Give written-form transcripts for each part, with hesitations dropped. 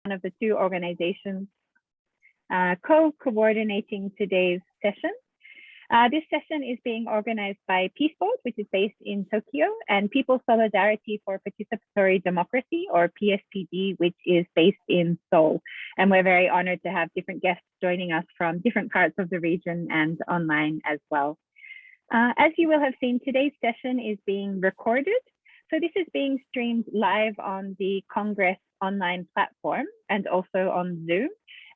one of the two organizations co-coordinating today's session. This session is being organized by Peace Boat, which is based in Tokyo, and People's Solidarity for Participatory Democracy, or PSPD, which is based in Seoul. And we're very honored to have different guests joining us from different parts of the region and online as well. As you will have seen, today's session is being recorded. So this is being streamed live on the Congress online platform and also on Zoom.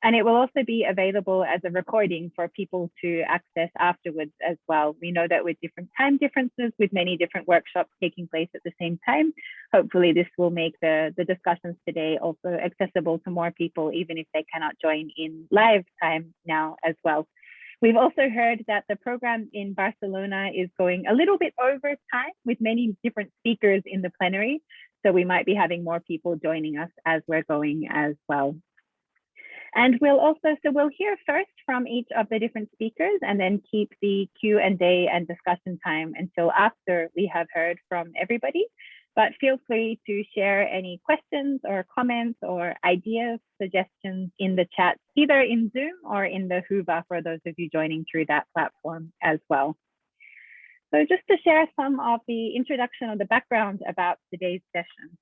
And it will also be available as a recording for people to access afterwards as well. We know that with different time differences, with many different workshops taking place at the same time, hopefully this will make the discussions today also accessible to more people, even if they cannot join in live time now as well. We've also heard that the program in Barcelona is going a little bit over time with many different speakers in the plenary. So we might be having more people joining us as we're going as well. And we'll hear first from each of the different speakers and then keep the Q&A and discussion time until after we have heard from everybody. But feel free to share any questions or comments or ideas, suggestions in the chat, either in Zoom or in the Whova for those of you joining through that platform as well. So just to share some of the introduction or the background about today's session.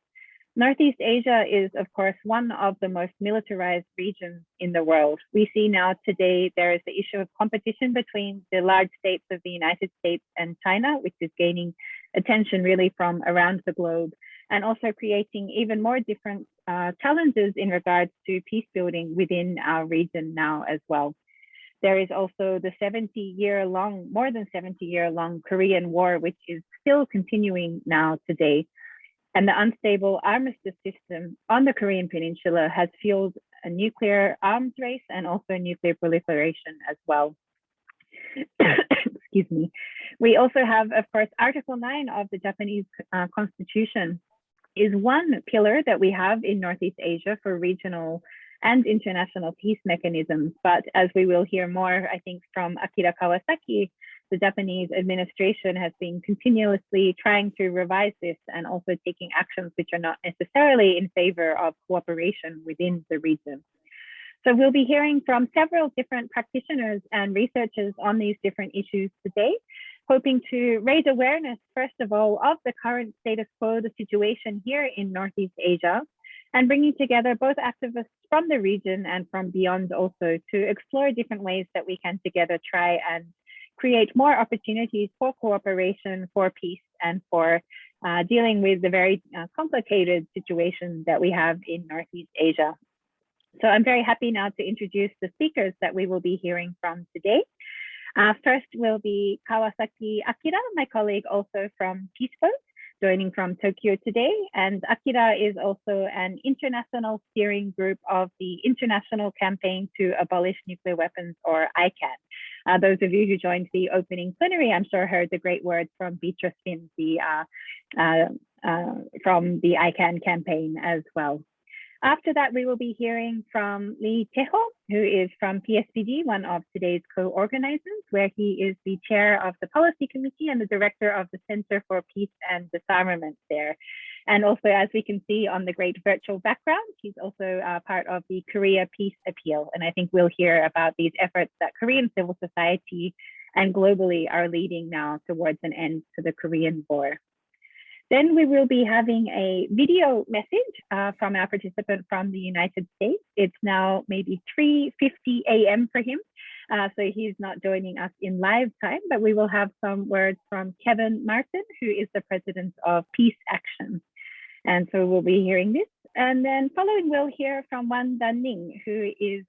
Northeast Asia is, of course, one of the most militarized regions in the world. We see now today there is the issue of competition between the large states of the United States and China, which is gaining attention really from around the globe, and also creating even more different challenges in regards to peace building within our region now as well. There is also the more than 70-year-long Korean War, which is still continuing now today. And the unstable armistice system on the Korean Peninsula has fueled a nuclear arms race and also nuclear proliferation as well. Excuse me. We also have, of course, Article 9 of the Japanese Constitution is one pillar that we have in Northeast Asia for regional and international peace mechanisms. But as we will hear more, I think, from Akira Kawasaki, the Japanese administration has been continuously trying to revise this and also taking actions which are not necessarily in favor of cooperation within the region. So we'll be hearing from several different practitioners and researchers on these different issues today, hoping to raise awareness, first of all, of the current status quo, the situation here in Northeast Asia, and bringing together both activists from the region and from beyond also to explore different ways that we can together try and create more opportunities for cooperation, for peace, and for dealing with the very complicated situation that we have in Northeast Asia. So I'm very happy now to introduce the speakers that we will be hearing from today. First will be Kawasaki Akira, my colleague also from Peace Boat, joining from Tokyo today. And Akira is also an international steering group of the International Campaign to Abolish Nuclear Weapons, or ICAN. Those of you who joined the opening plenary, I'm sure heard the great words from Beatrice Finn, from the ICAN campaign as well. After that, we will be hearing from Lee Tae-ho, who is from PSPD, one of today's co-organizers, where he is the chair of the policy committee and the director of the Center for Peace and Disarmament there. And also, as we can see on the great virtual background, he's also part of the Korea Peace Appeal. And I think we'll hear about these efforts that Korean civil society and globally are leading now towards an end to the Korean War. Then we will be having a video message from our participant from the United States. It's now maybe 3:50 a.m. for him, so he's not joining us in live time, but we will have some words from Kevin Martin, who is the president of Peace Action. And so we'll be hearing this. And then following, we'll hear from Wang Dan-ning, who is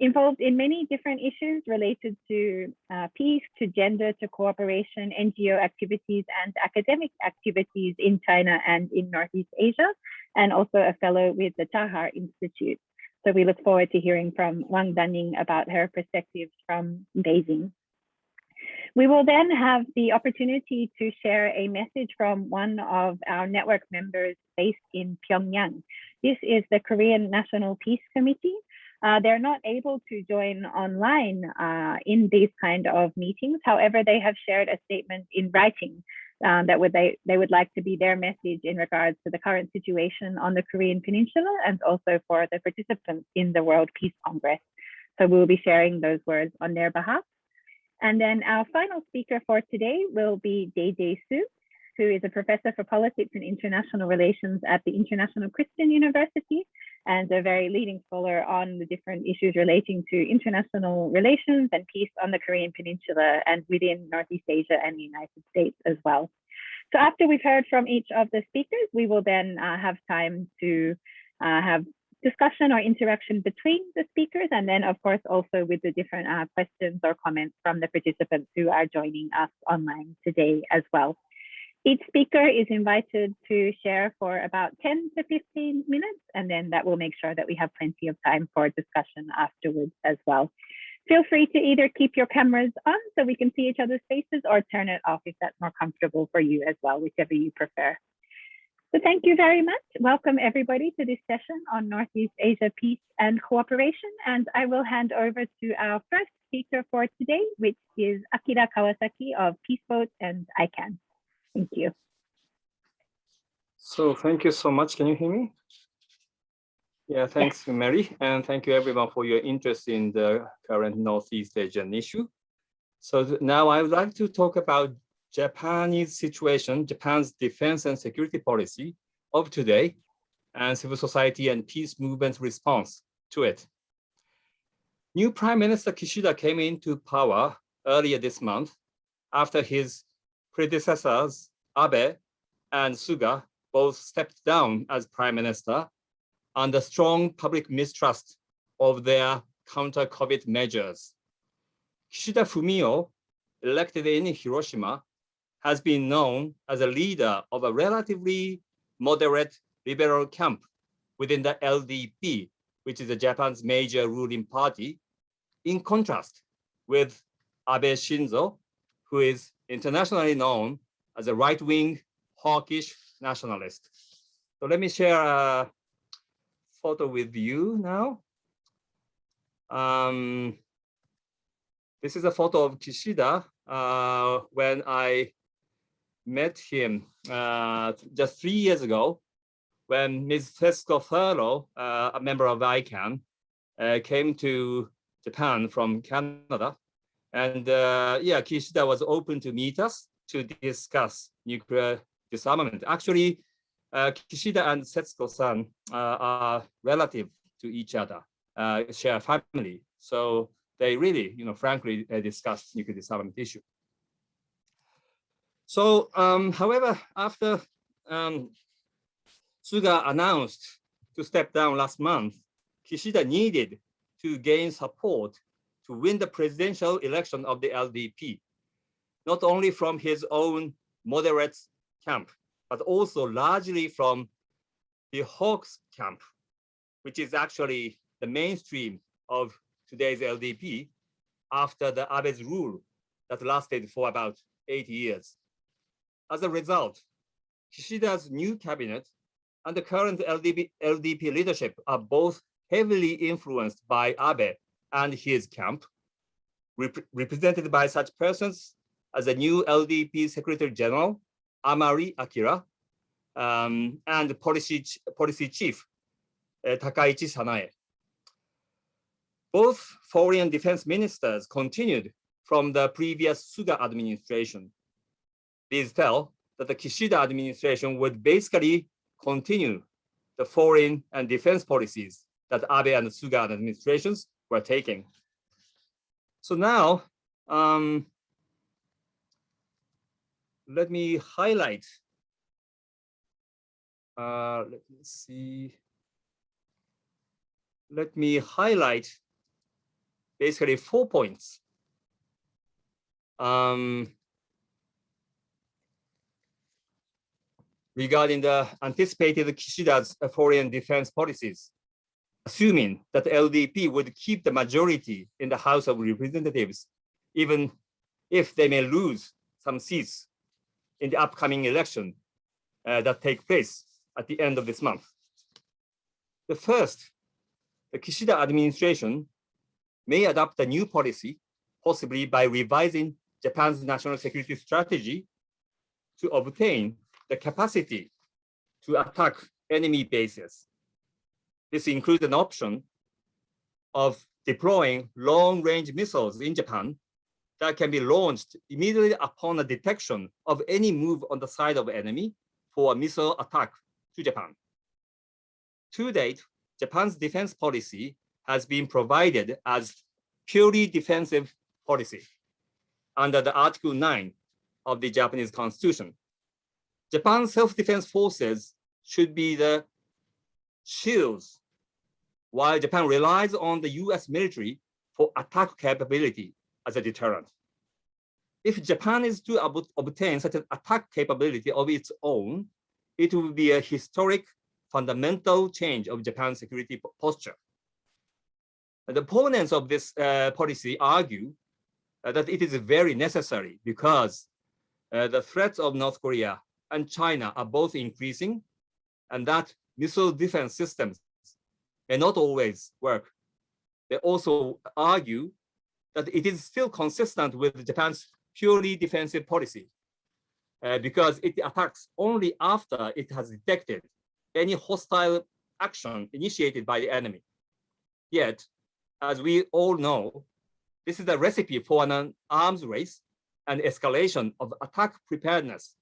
involved in many different issues related to peace, to gender, to cooperation, NGO activities, and academic activities in China and in Northeast Asia, and also a fellow with the Tahar Institute. So we look forward to hearing from Wang Dan-ning about her perspectives from Beijing. We will then have the opportunity to share a message from one of our network members based in Pyongyang. This is the Korean National Peace Committee. They're not able to join online in these kind of meetings. However, they have shared a statement in writing that they would like to be their message in regards to the current situation on the Korean Peninsula and also for the participants in the World Peace Congress. So we'll be sharing those words on their behalf. And then our final speaker for today will be Dae-Jae Soo, who is a professor for politics and international relations at the International Christian University and a very leading scholar on the different issues relating to international relations and peace on the Korean Peninsula and within Northeast Asia and the United States as well. So after we've heard from each of the speakers, we will then have time to have discussion or interaction between the speakers, and then of course also with the different questions or comments from the participants who are joining us online today as well. Each speaker is invited to share for about 10 to 15 minutes, and then that will make sure that we have plenty of time for discussion afterwards as well. Feel free to either keep your cameras on so we can see each other's faces or turn it off if that's more comfortable for you as well, whichever you prefer. So thank you very much. Welcome everybody to this session on Northeast Asia Peace and Cooperation. And I will hand over to our first speaker for today, which is Akira Kawasaki of Peace Boat and ICANN. Thank you. So thank you so much. Can you hear me? Yeah, thanks, Mary. And thank you everyone for your interest in the current Northeast Asian issue. So now I would like to talk about Japanese situation, Japan's defense and security policy of today, and civil society and peace movement's response to it. New Prime Minister Kishida came into power earlier this month after his predecessors, Abe and Suga, both stepped down as Prime Minister under strong public mistrust of their counter-COVID measures. Kishida Fumio, elected in Hiroshima, has been known as a leader of a relatively moderate liberal camp within the LDP, which is Japan's major ruling party, in contrast with Abe Shinzo, who is internationally known as a right-wing, hawkish nationalist. So let me share a photo with you now. This is a photo of Kishida when I met him just 3 years ago when Ms. Tesco Furlow, a member of ICANN, came to Japan from Canada. And yeah, Kishida was open to meet us to discuss nuclear disarmament. Actually, Kishida and Setsuko-san are relative to each other, share a family. So they really, frankly, discussed nuclear disarmament issue. So, however, after Suga announced to step down last month, Kishida needed to gain support to win the presidential election of the LDP, not only from his own moderate camp, but also largely from the Hawks camp, which is actually the mainstream of today's LDP after the Abe's rule that lasted for about 8 years. As a result, Kishida's new cabinet and the current LDP leadership are both heavily influenced by Abe and his camp, represented by such persons as the new LDP Secretary General, Amari Akira, and policy chief, Takaichi Sanae. Both foreign defense ministers continued from the previous Suga administration. These tell that the Kishida administration would basically continue the foreign and defense policies that Abe and Suga administrations were taking. So now, let me highlight. Let me see. Let me highlight basically 4 points. Regarding the anticipated Kishida's foreign defense policies, assuming that the LDP would keep the majority in the House of Representatives, even if they may lose some seats in the upcoming election that take place at the end of this month. The first, the Kishida administration may adopt a new policy, possibly by revising Japan's national security strategy to obtain the capacity to attack enemy bases. This includes an option of deploying long-range missiles in Japan that can be launched immediately upon the detection of any move on the side of the enemy for a missile attack to Japan. To date, Japan's defense policy has been provided as purely defensive policy under the Article 9 of the Japanese Constitution. Japan's self-defense forces should be the shields, while Japan relies on the US military for attack capability as a deterrent. If Japan is to obtain such an attack capability of its own, it will be a historic, fundamental change of Japan's security posture. The opponents of this policy argue that it is very necessary because the threats of North Korea and China are both increasing, and that missile defense systems may not always work. They also argue that it is still consistent with Japan's purely defensive policy because it attacks only after it has detected any hostile action initiated by the enemy. Yet, as we all know, this is a recipe for an arms race and escalation of attack preparedness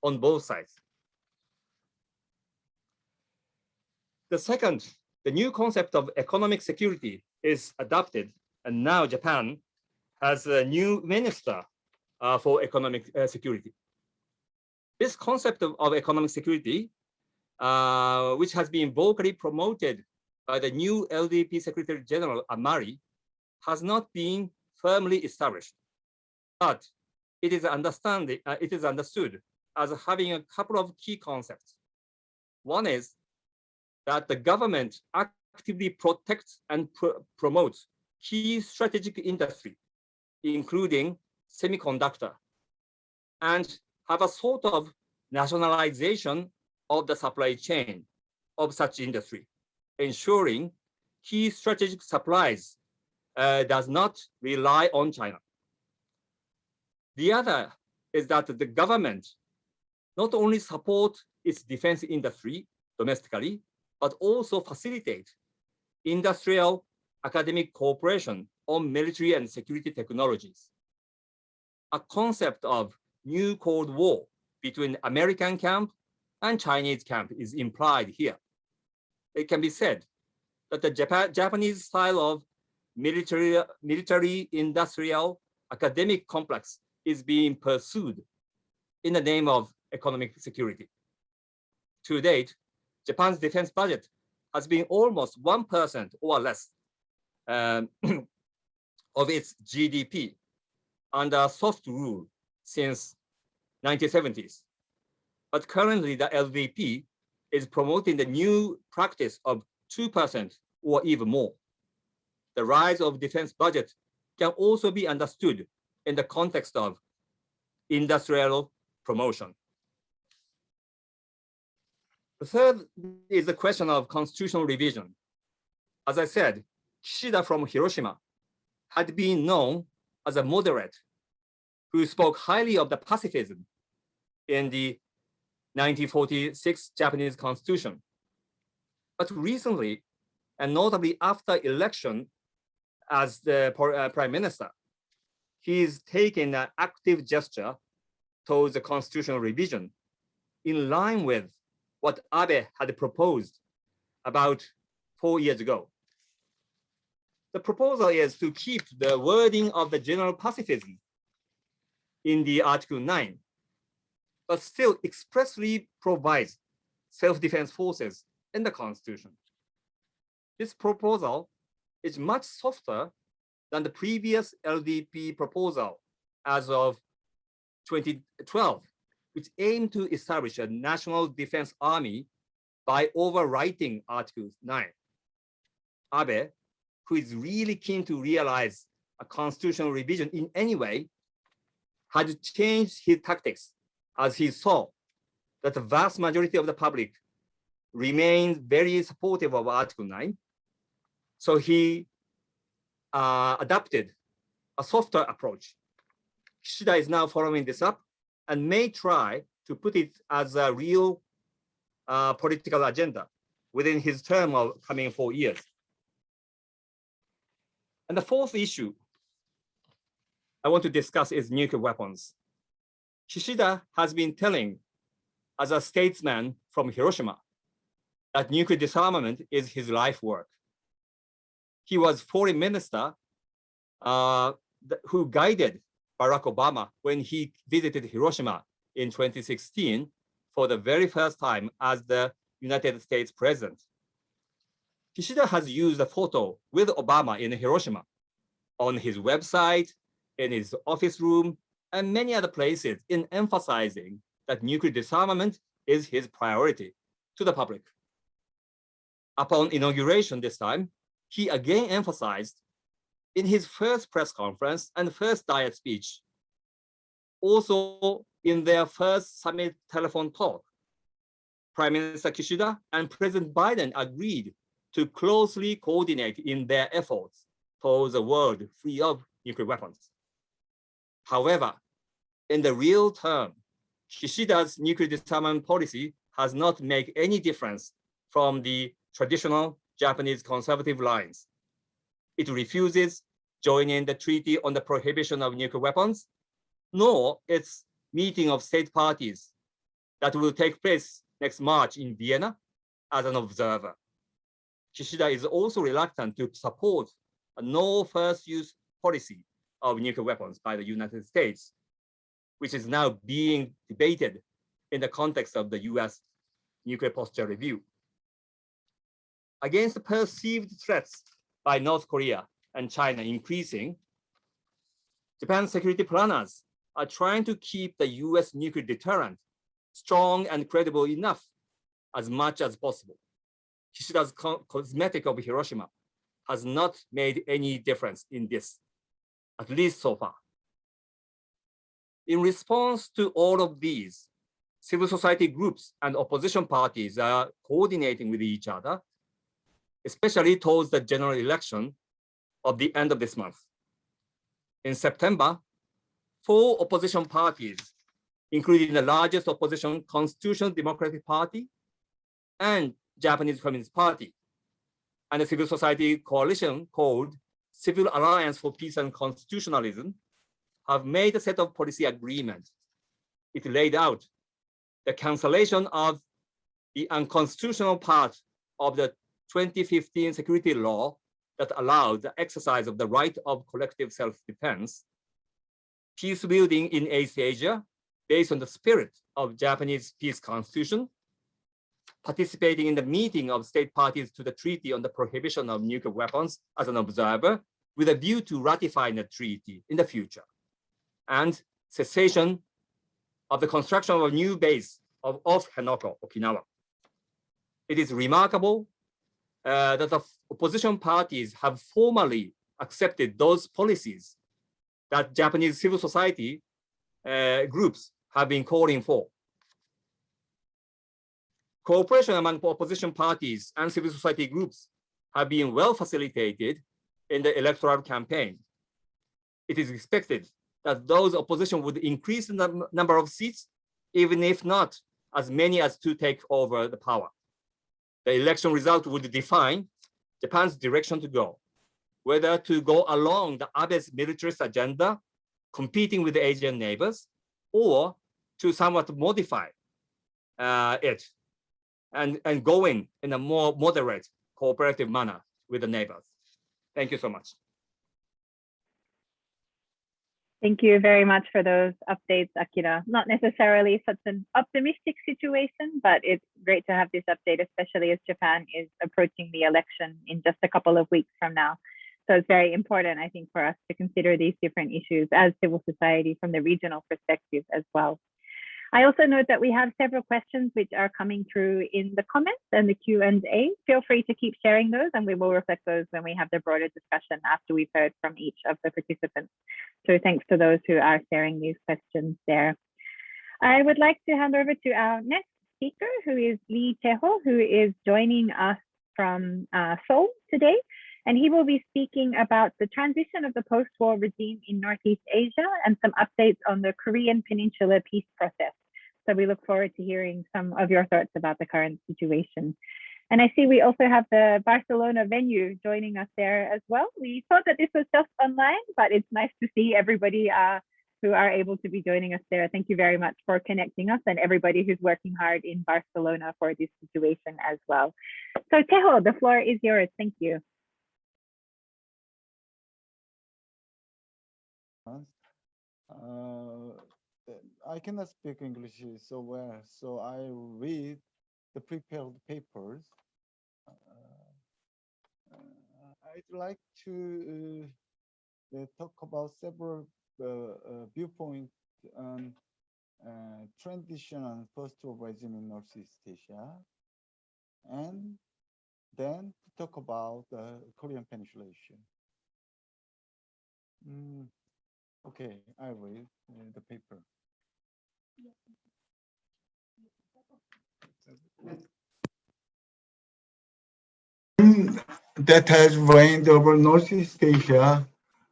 on both sides. The second, the new concept of economic security is adopted, and now Japan has a new minister for economic security. This concept of economic security, which has been vocally promoted by the new LDP Secretary General Amari, has not been firmly established, but it is understood as having a couple of key concepts. One is that the government actively protects and promotes key strategic industry, including semiconductor, and have a sort of nationalization of the supply chain of such industry, ensuring key strategic supplies does not rely on China. The other is that the government not only support its defense industry domestically, but also facilitate industrial academic cooperation on military and security technologies. A concept of new Cold War between American camp and Chinese camp is implied here. It can be said that the Japanese style of military industrial academic complex is being pursued in the name of economic security. To date, Japan's defense budget has been almost 1% or less of its GDP under soft rule since 1970s. But currently the LDP is promoting the new practice of 2% or even more. The rise of defense budget can also be understood in the context of industrial promotion. The third is the question of constitutional revision. As I said, Kishida from Hiroshima had been known as a moderate who spoke highly of the pacifism in the 1946 Japanese Constitution. But recently, and notably after election as the prime minister, he's taken an active gesture towards the constitutional revision in line with what Abe had proposed about 4 years ago. The proposal is to keep the wording of the general pacifism in the Article 9, but still expressly provides self-defense forces in the Constitution. This proposal is much softer than the previous LDP proposal as of 2012, which aimed to establish a national defense army by overwriting Article 9. Abe, who is really keen to realize a constitutional revision in any way, had changed his tactics as he saw that the vast majority of the public remained very supportive of Article 9. So he adopted a softer approach. Kishida is now following this up and may try to put it as a real political agenda within his term of coming 4 years. And the fourth issue I want to discuss is nuclear weapons. Kishida has been telling, as a statesman from Hiroshima, that nuclear disarmament is his life work. He was foreign minister who guided Barack Obama when he visited Hiroshima in 2016 for the very first time as the United States president. Kishida has used a photo with Obama in Hiroshima on his website, in his office room, and many other places in emphasizing that nuclear disarmament is his priority to the public. Upon inauguration this time, he again emphasized in his first press conference and first Diet speech, also in their first summit telephone talk, Prime Minister Kishida and President Biden agreed to closely coordinate in their efforts towards a world free of nuclear weapons. However, in the real term, Kishida's nuclear disarmament policy has not made any difference from the traditional Japanese conservative lines. It refuses joining the Treaty on the Prohibition of Nuclear Weapons, nor its meeting of state parties that will take place next March in Vienna as an observer. Kishida is also reluctant to support a no first use policy of nuclear weapons by the United States, which is now being debated in the context of the US nuclear posture review. Against the perceived threats by North Korea and China increasing, Japan's security planners are trying to keep the US nuclear deterrent strong and credible enough as much as possible. Kishida's cosmetic of Hiroshima has not made any difference in this, at least so far. In response to all of these, civil society groups and opposition parties are coordinating with each other, especially towards the general election of the end of this month. In September, 4 opposition parties, including the largest opposition Constitutional Democratic Party and Japanese Communist Party, and a civil society coalition called Civil Alliance for Peace and Constitutionalism, have made a set of policy agreements. It laid out the cancellation of the unconstitutional part of the 2015 security law that allowed the exercise of the right of collective self-defense, peace building in East Asia based on the spirit of Japanese peace constitution, participating in the meeting of state parties to the Treaty on the Prohibition of Nuclear Weapons as an observer with a view to ratifying the treaty in the future, and cessation of the construction of a new base off Henoko, Okinawa. It is remarkable that the opposition parties have formally accepted those policies that Japanese civil society groups have been calling for. Cooperation among opposition parties and civil society groups have been well facilitated in the electoral campaign. It is expected that those opposition would increase the number of seats, even if not as many as to take over the power. The election result would define Japan's direction to go, whether to go along the Abe's militarist agenda, competing with the Asian neighbors, or to somewhat modify it and going in a more moderate cooperative manner with the neighbors. Thank you so much. Thank you very much for those updates, Akira. Not necessarily such an optimistic situation, but it's great to have this update, especially as Japan is approaching the election in just a couple of weeks from now. So it's very important, I think, for us to consider these different issues as civil society from the regional perspective as well. I also note that we have several questions which are coming through in the comments and the Q&A. Feel free to keep sharing those, and we will reflect those when we have the broader discussion after we've heard from each of the participants. So thanks to those who are sharing these questions there. I would like to hand over to our next speaker, who is Lee Tae-ho, who is joining us from Seoul today. And he will be speaking about the transition of the post-war regime in Northeast Asia and some updates on the Korean Peninsula peace process. So we look forward to hearing some of your thoughts about the current situation. And I see we also have the Barcelona venue joining us there as well. We thought that this was just online, but it's nice to see everybody who are able to be joining us there. Thank you very much for connecting us and everybody who's working hard in Barcelona for this situation as well. So Tejo, the floor is yours. Thank you. I cannot speak English so well, so I read the prepared papers. I'd like to talk about several viewpoints on transition and post-war regime in Northeast Asia, and then to talk about the Korean Peninsula issue. Okay, I read the paper. That has reigned over Northeast Asia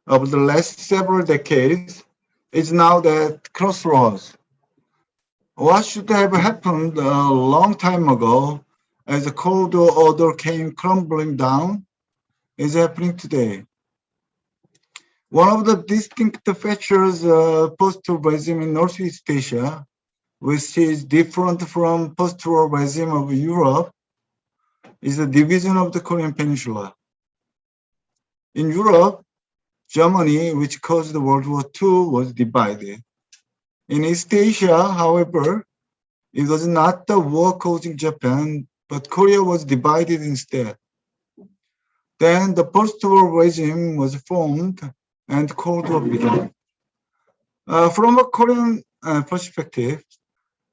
over the last several decades is now at crossroads. What should have happened a long time ago as the Cold War order came crumbling down is happening today. One of the distinct features of post-war regime in Northeast Asia, which is different from post-war regime of Europe, is the division of the Korean Peninsula. In Europe, Germany, which caused World War II, was divided. In East Asia, however, it was not the war causing Japan, but Korea was divided instead. Then the post-war regime was formed and Cold War began. From a Korean perspective,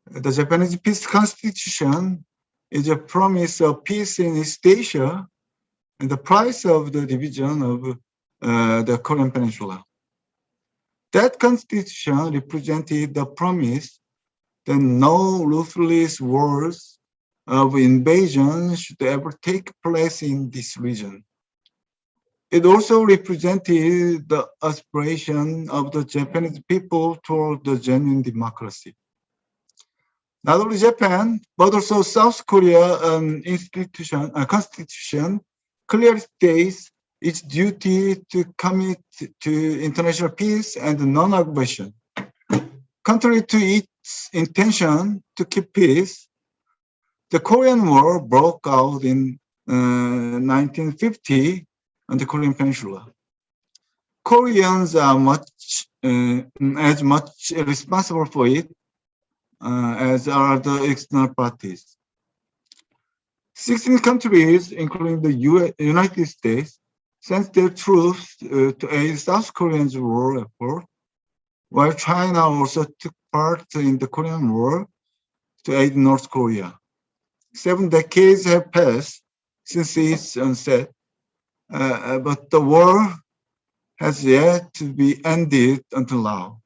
the Japanese Peace Constitution is a promise of peace in East Asia and the price of the division of the Korean Peninsula. That constitution represented the promise that no ruthless wars of invasion should ever take place in this region. It also represented the aspiration of the Japanese people toward the genuine democracy. Not only Japan, but also South Korea constitution clearly states its duty to commit to international peace and non-aggression. Contrary to its intention to keep peace, the Korean War broke out in 1950 on the Korean Peninsula. Koreans are as much responsible for it as are the external parties. 16 countries, including the United States, sent their troops to aid South Korea's war effort, while China also took part in the Korean War to aid North Korea. 7 decades have passed since its onset, but the war has yet to be ended until now.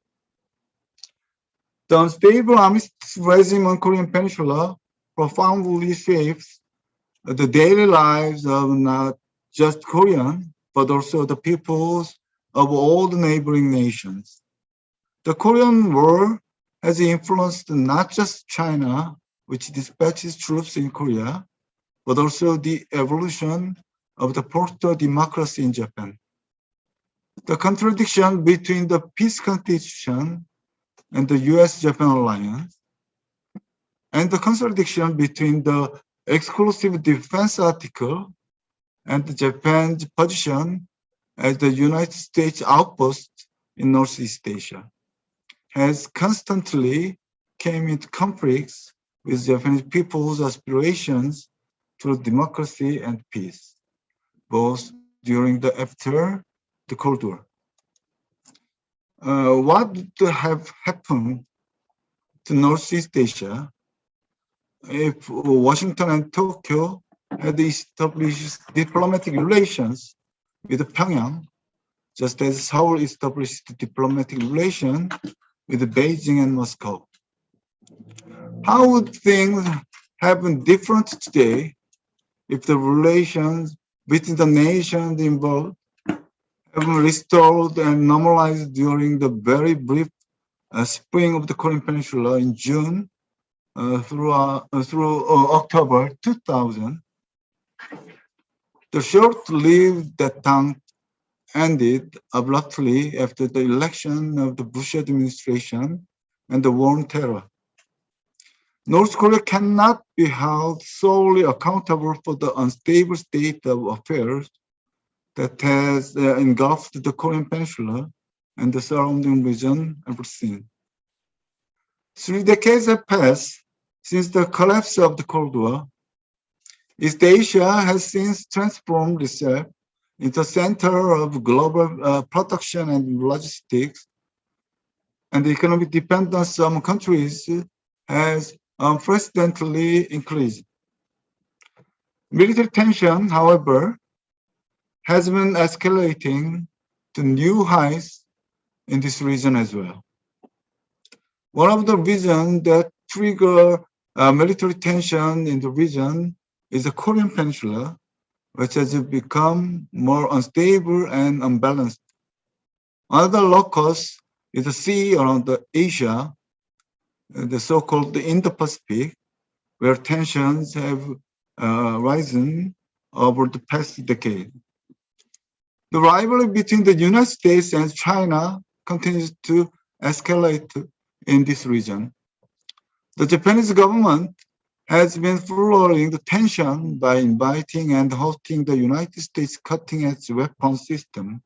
The unstable armistice regime on Korean Peninsula profoundly shapes the daily lives of not just Korean, but also the peoples of all the neighboring nations. The Korean War has influenced not just China, which dispatches troops in Korea, but also the evolution of the post-war democracy in Japan. The contradiction between the peace constitution and the US-Japan alliance, and the contradiction between the exclusive defense article and Japan's position as the United States outpost in Northeast Asia has constantly came into conflicts with Japanese people's aspirations to democracy and peace, both during the after the Cold War. What would have happened to Northeast Asia if Washington and Tokyo had established diplomatic relations with Pyongyang, just as Seoul established diplomatic relations with Beijing and Moscow? How would things have been different today if the relations between the nations involved have been restored and normalized during the very brief spring of the Korean Peninsula in June through October 2000. The short-lived detente ended abruptly after the election of the Bush administration and the war on terror. North Korea cannot be held solely accountable for the unstable state of affairs that has engulfed the Korean Peninsula and the surrounding region ever since. 3 decades have passed since the collapse of the Cold War. East Asia has since transformed itself into a center of global production and logistics, and the economic dependence on countries has unprecedentedly increased. Military tension, however, has been escalating to new heights in this region as well. One of the reasons that trigger military tension in the region is the Korean Peninsula, which has become more unstable and unbalanced. Another locus is the sea around Asia, the so-called Indo-Pacific, where tensions have risen over the past decade. The rivalry between the United States and China continues to escalate in this region. The Japanese government has been furthering the tension by inviting and hosting the United States cutting-edge weapons system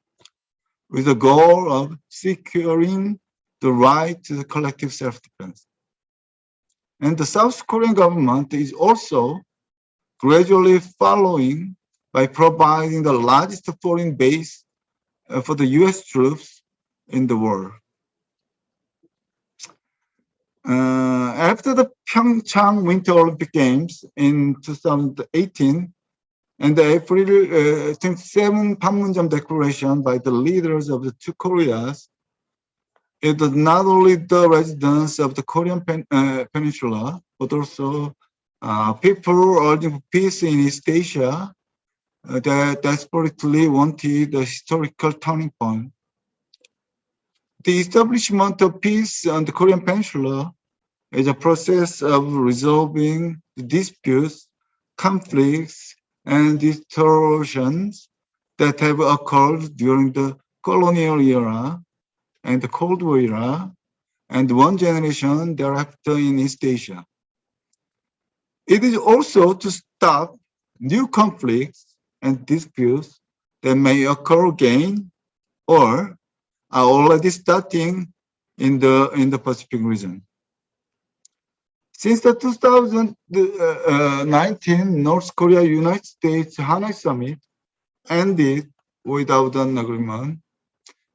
with the goal of securing the right to the collective self-defense. And the South Korean government is also gradually following by providing the largest foreign base for the US troops in the world. After the Pyeongchang Winter Olympic Games in 2018 and the April 27 Panmunjom Declaration by the leaders of the two Koreas, it was not only the residents of the Korean Peninsula, but also people urging for peace in East Asia that desperately wanted a historical turning point. The establishment of peace on the Korean Peninsula is a process of resolving disputes, conflicts, and distortions that have occurred during the colonial era and the Cold War era, and one generation thereafter in East Asia. It is also to stop new conflicts and disputes that may occur again or are already starting in the Pacific region. Since the 2019 North Korea-United States Hanoi Summit ended without an agreement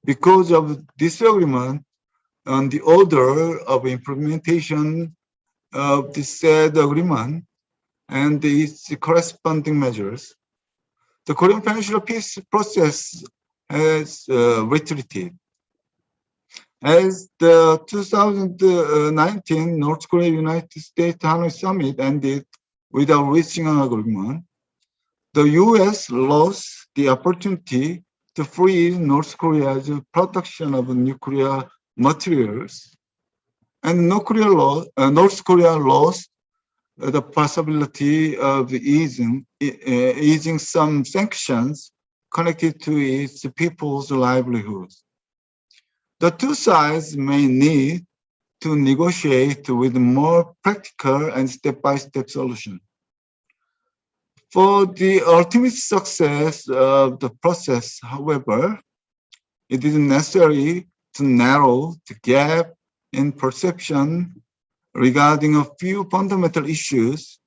because of disagreement on the order of implementation of the said agreement and its corresponding measures, the Korean Peninsula peace process has retreated. As the 2019 North Korea-United States Hanoi Summit ended without reaching an agreement, the US lost the opportunity to free North Korea's production of nuclear materials, and North Korea lost the possibility of easing some sanctions connected to its people's livelihoods. The two sides may need to negotiate with more practical and step-by-step solution. For the ultimate success of the process, however, it is necessary to narrow the gap in perception regarding a few fundamental issues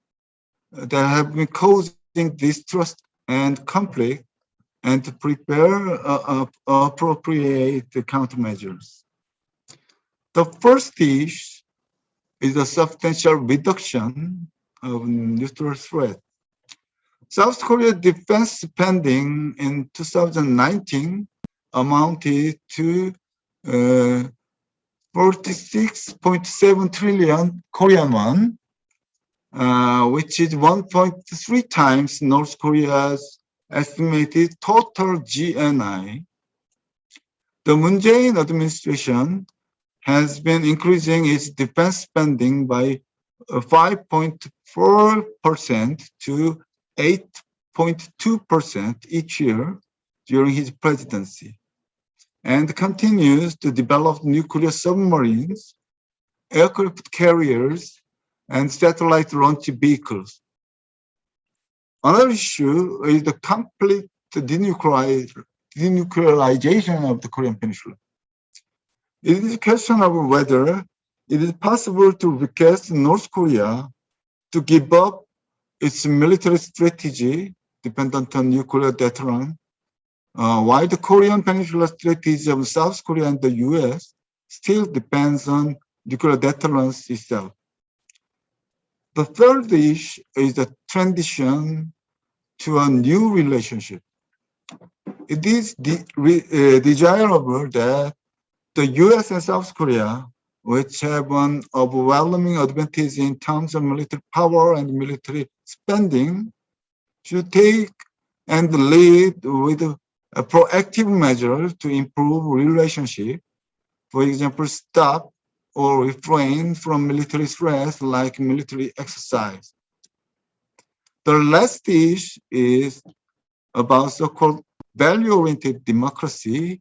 that have been causing distrust and conflict, and to prepare appropriate countermeasures. The first issue is a substantial reduction of nuclear threat. South Korea's defense spending in 2019 amounted to 46.7 trillion Korean won, which is 1.3 times North Korea's estimated total GNI. The Moon Jae-in administration has been increasing its defense spending by 5.4% to 8.2% each year during his presidency, and continues to develop nuclear submarines, aircraft carriers, and satellite launch vehicles. Another issue is the complete denuclearization of the Korean Peninsula. It is a question of whether it is possible to request North Korea to give up its military strategy dependent on nuclear deterrence, while the Korean Peninsula strategy of South Korea and the US still depends on nuclear deterrence itself. The third issue is the transition to a new relationship. It is desirable that the US and South Korea, which have an overwhelming advantage in terms of military power and military spending, should take and lead with a proactive measure to improve relationship. For example, stop or refrain from military threats like military exercise. The last issue is about so-called value-oriented democracy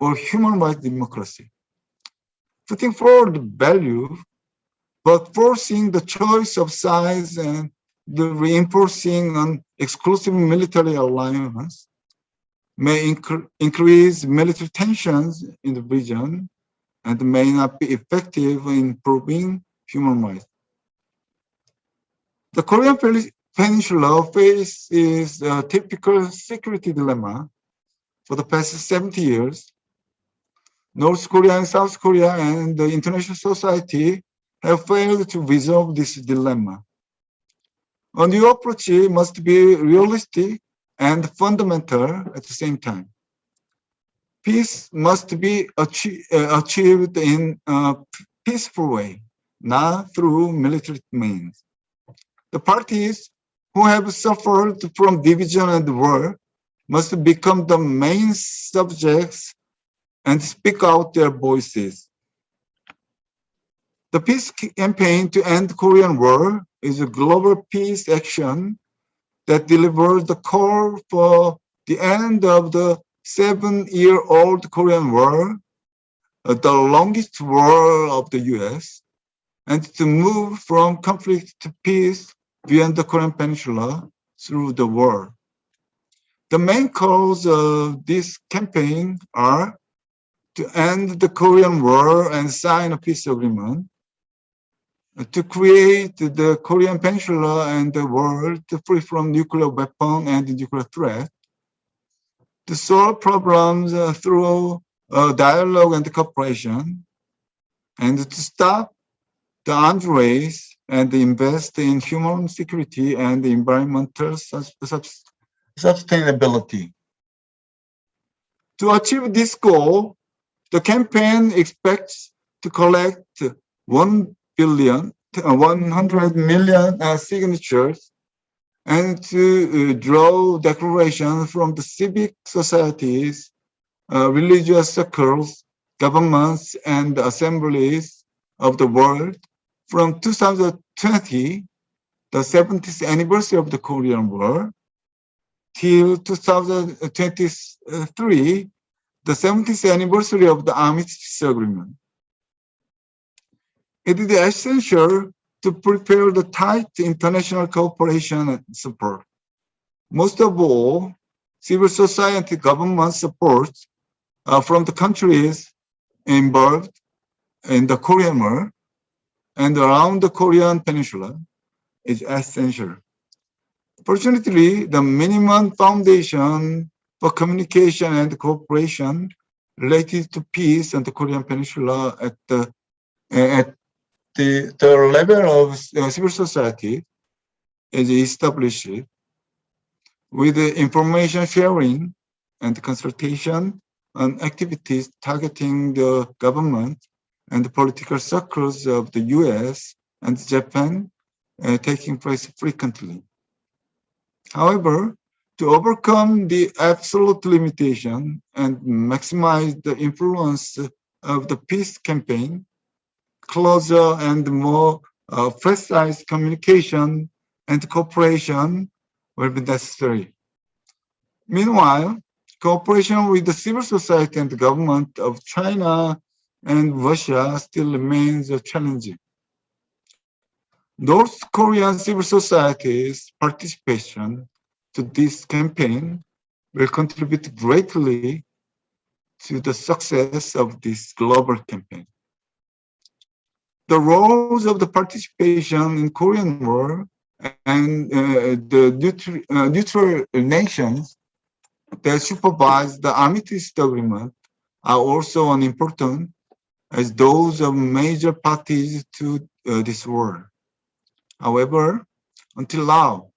or human rights democracy. Putting forward value, but forcing the choice of sides and the reinforcing an exclusive military alliance may increase military tensions in the region and may not be effective in improving human rights. The Korean Peninsula faces a typical security dilemma. For the past 70 years, North Korea and South Korea and the international society have failed to resolve this dilemma. A new approach must be realistic and fundamental at the same time. Peace must be achieved in a peaceful way, not through military means. The parties who have suffered from division and war must become the main subjects and speak out their voices. The peace campaign to end Korean War is a global peace action that delivers the call for the end of the 7-year-old Korean War, the longest war of the US, and to move from conflict to peace beyond the Korean Peninsula through the war. The main calls of this campaign are to end the Korean War and sign a peace agreement, to create the Korean Peninsula and the world free from nuclear weapon and nuclear threat, to solve problems through dialogue and cooperation, and to stop the arms race and invest in human security and environmental sustainability. To achieve this goal, the campaign expects to collect 100 million signatures and to draw declarations from the civic societies, religious circles, governments, and assemblies of the world from 2020, the 70th anniversary of the Korean War, till 2023, the 70th anniversary of the Armistice Agreement. It is essential to prepare the tight international cooperation and support. Most of all, civil society government support from the countries involved in the Korean War and around the Korean Peninsula is essential. Fortunately, the minimum foundation for communication and cooperation related to peace and the Korean Peninsula at the level of civil society is established with information sharing and consultation on activities targeting the government and the political circles of the US and Japan taking place frequently. However, to overcome the absolute limitation and maximize the influence of the peace campaign, closer and more precise communication and cooperation will be necessary. Meanwhile, cooperation with the civil society and the government of China and Russia still remains challenging. North Korean civil society's participation to this campaign will contribute greatly to the success of this global campaign. The roles of the participation in Korean War and the neutral nations that supervise the Armistice Agreement are also unimportant as those of major parties to this war. However, until now,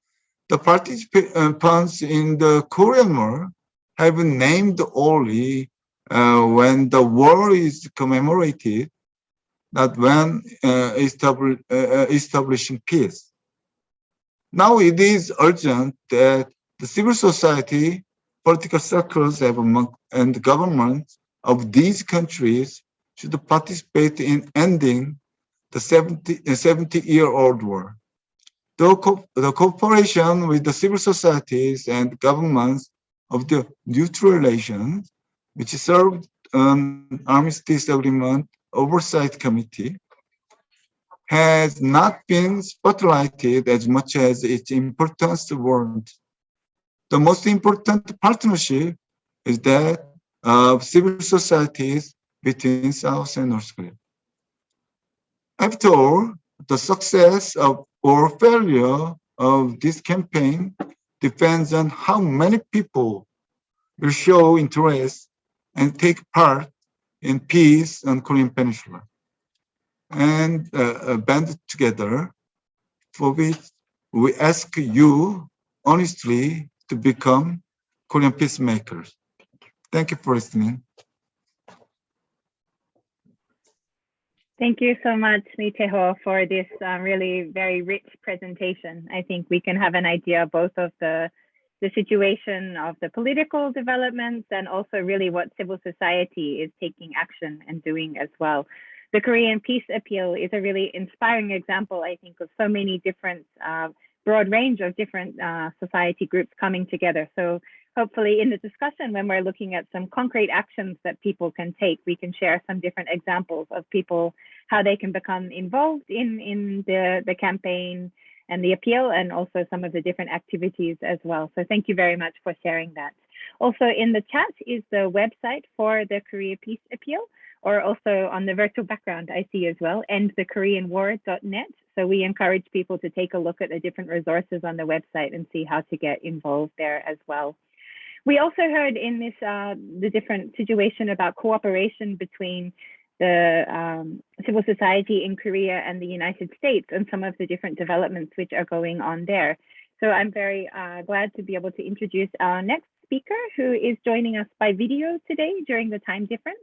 the participants in the Korean War have been named only when the war is commemorated, not when establishing peace. Now it is urgent that the civil society, political circles, and governments of these countries should participate in ending the 70-year-old war. The cooperation with the civil societies and governments of the neutral nations, which served an Armistice Agreement Oversight Committee, has not been spotlighted as much as its importance warrants. The most important partnership is that of civil societies between South and North Korea. After all, the success of or failure of this campaign depends on how many people will show interest and take part in peace on Korean Peninsula and band together, for which we ask you honestly to become Korean peacemakers. Thank you for listening. Thank you so much, Lee Tae-ho, for this really very rich presentation. I think we can have an idea both of the situation of the political developments and also really what civil society is taking action and doing as well. The Korean Peace Appeal is a really inspiring example, I think, of so many different, broad range of different society groups coming together. So hopefully in the discussion, when we're looking at some concrete actions that people can take, we can share some different examples of people, how they can become involved in the campaign and the appeal, and also some of the different activities as well. So thank you very much for sharing that. Also in the chat is the website for the Korea Peace Appeal, or also on the virtual background I see as well, endthekoreanwar.net. So we encourage people to take a look at the different resources on the website and see how to get involved there as well. We also heard in this the different situation about cooperation between the civil society in Korea and the United States and some of the different developments which are going on there. So I'm very glad to be able to introduce our next speaker, who is joining us by video today during the time difference.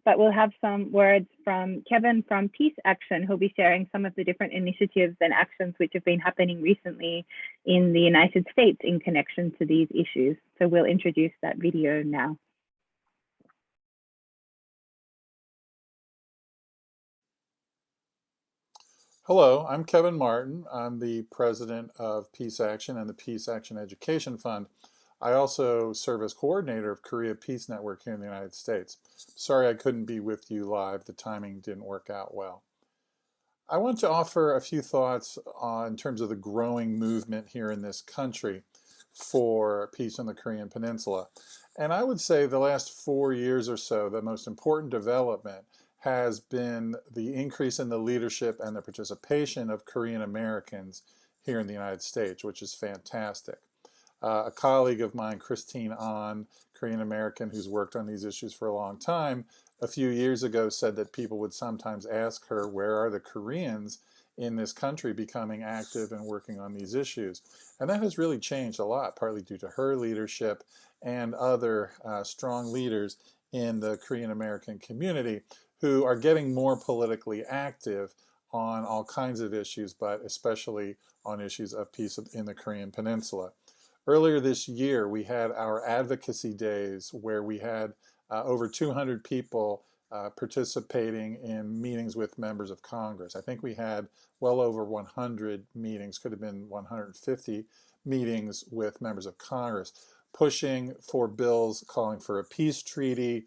But we'll have some words from Kevin from Peace Action, who'll be sharing some of the different initiatives and actions which have been happening recently in the United States in connection to these issues. So we'll introduce that video now. Hello, I'm Kevin Martin. I'm the president of Peace Action and the Peace Action Education Fund. I also serve as coordinator of Korea Peace Network here in the United States. Sorry I couldn't be with you live. The timing didn't work out well. I want to offer a few thoughts in terms of the growing movement here in this country for peace on the Korean Peninsula. And I would say the last 4 years or so, the most important development has been the increase in the leadership and the participation of Korean Americans here in the United States, which is fantastic. A colleague of mine, Christine Ahn, Korean American who's worked on these issues for a long time, a few years ago said that people would sometimes ask her, where are the Koreans in this country becoming active and working on these issues? And that has really changed a lot, partly due to her leadership and other strong leaders in the Korean American community who are getting more politically active on all kinds of issues, but especially on issues of peace in the Korean Peninsula. Earlier this year, we had our advocacy days where we had over 200 people participating in meetings with members of Congress. I think we had well over 100 meetings, could have been 150 meetings with members of Congress, pushing for bills calling for a peace treaty,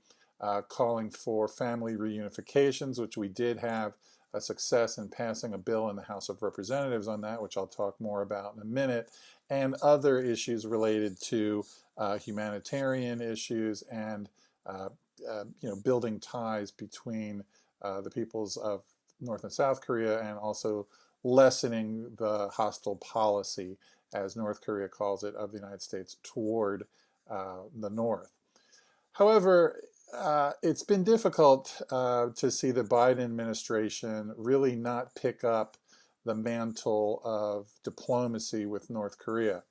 calling for family reunifications, which we did have a success in passing a bill in the House of Representatives on that, which I'll talk more about in a minute, and other issues related to humanitarian issues and building ties between the peoples of North and South Korea, and also lessening the hostile policy, as North Korea calls it, of the United States toward the North. However, it's been difficult to see the Biden administration really not pick up the mantle of diplomacy with North Korea.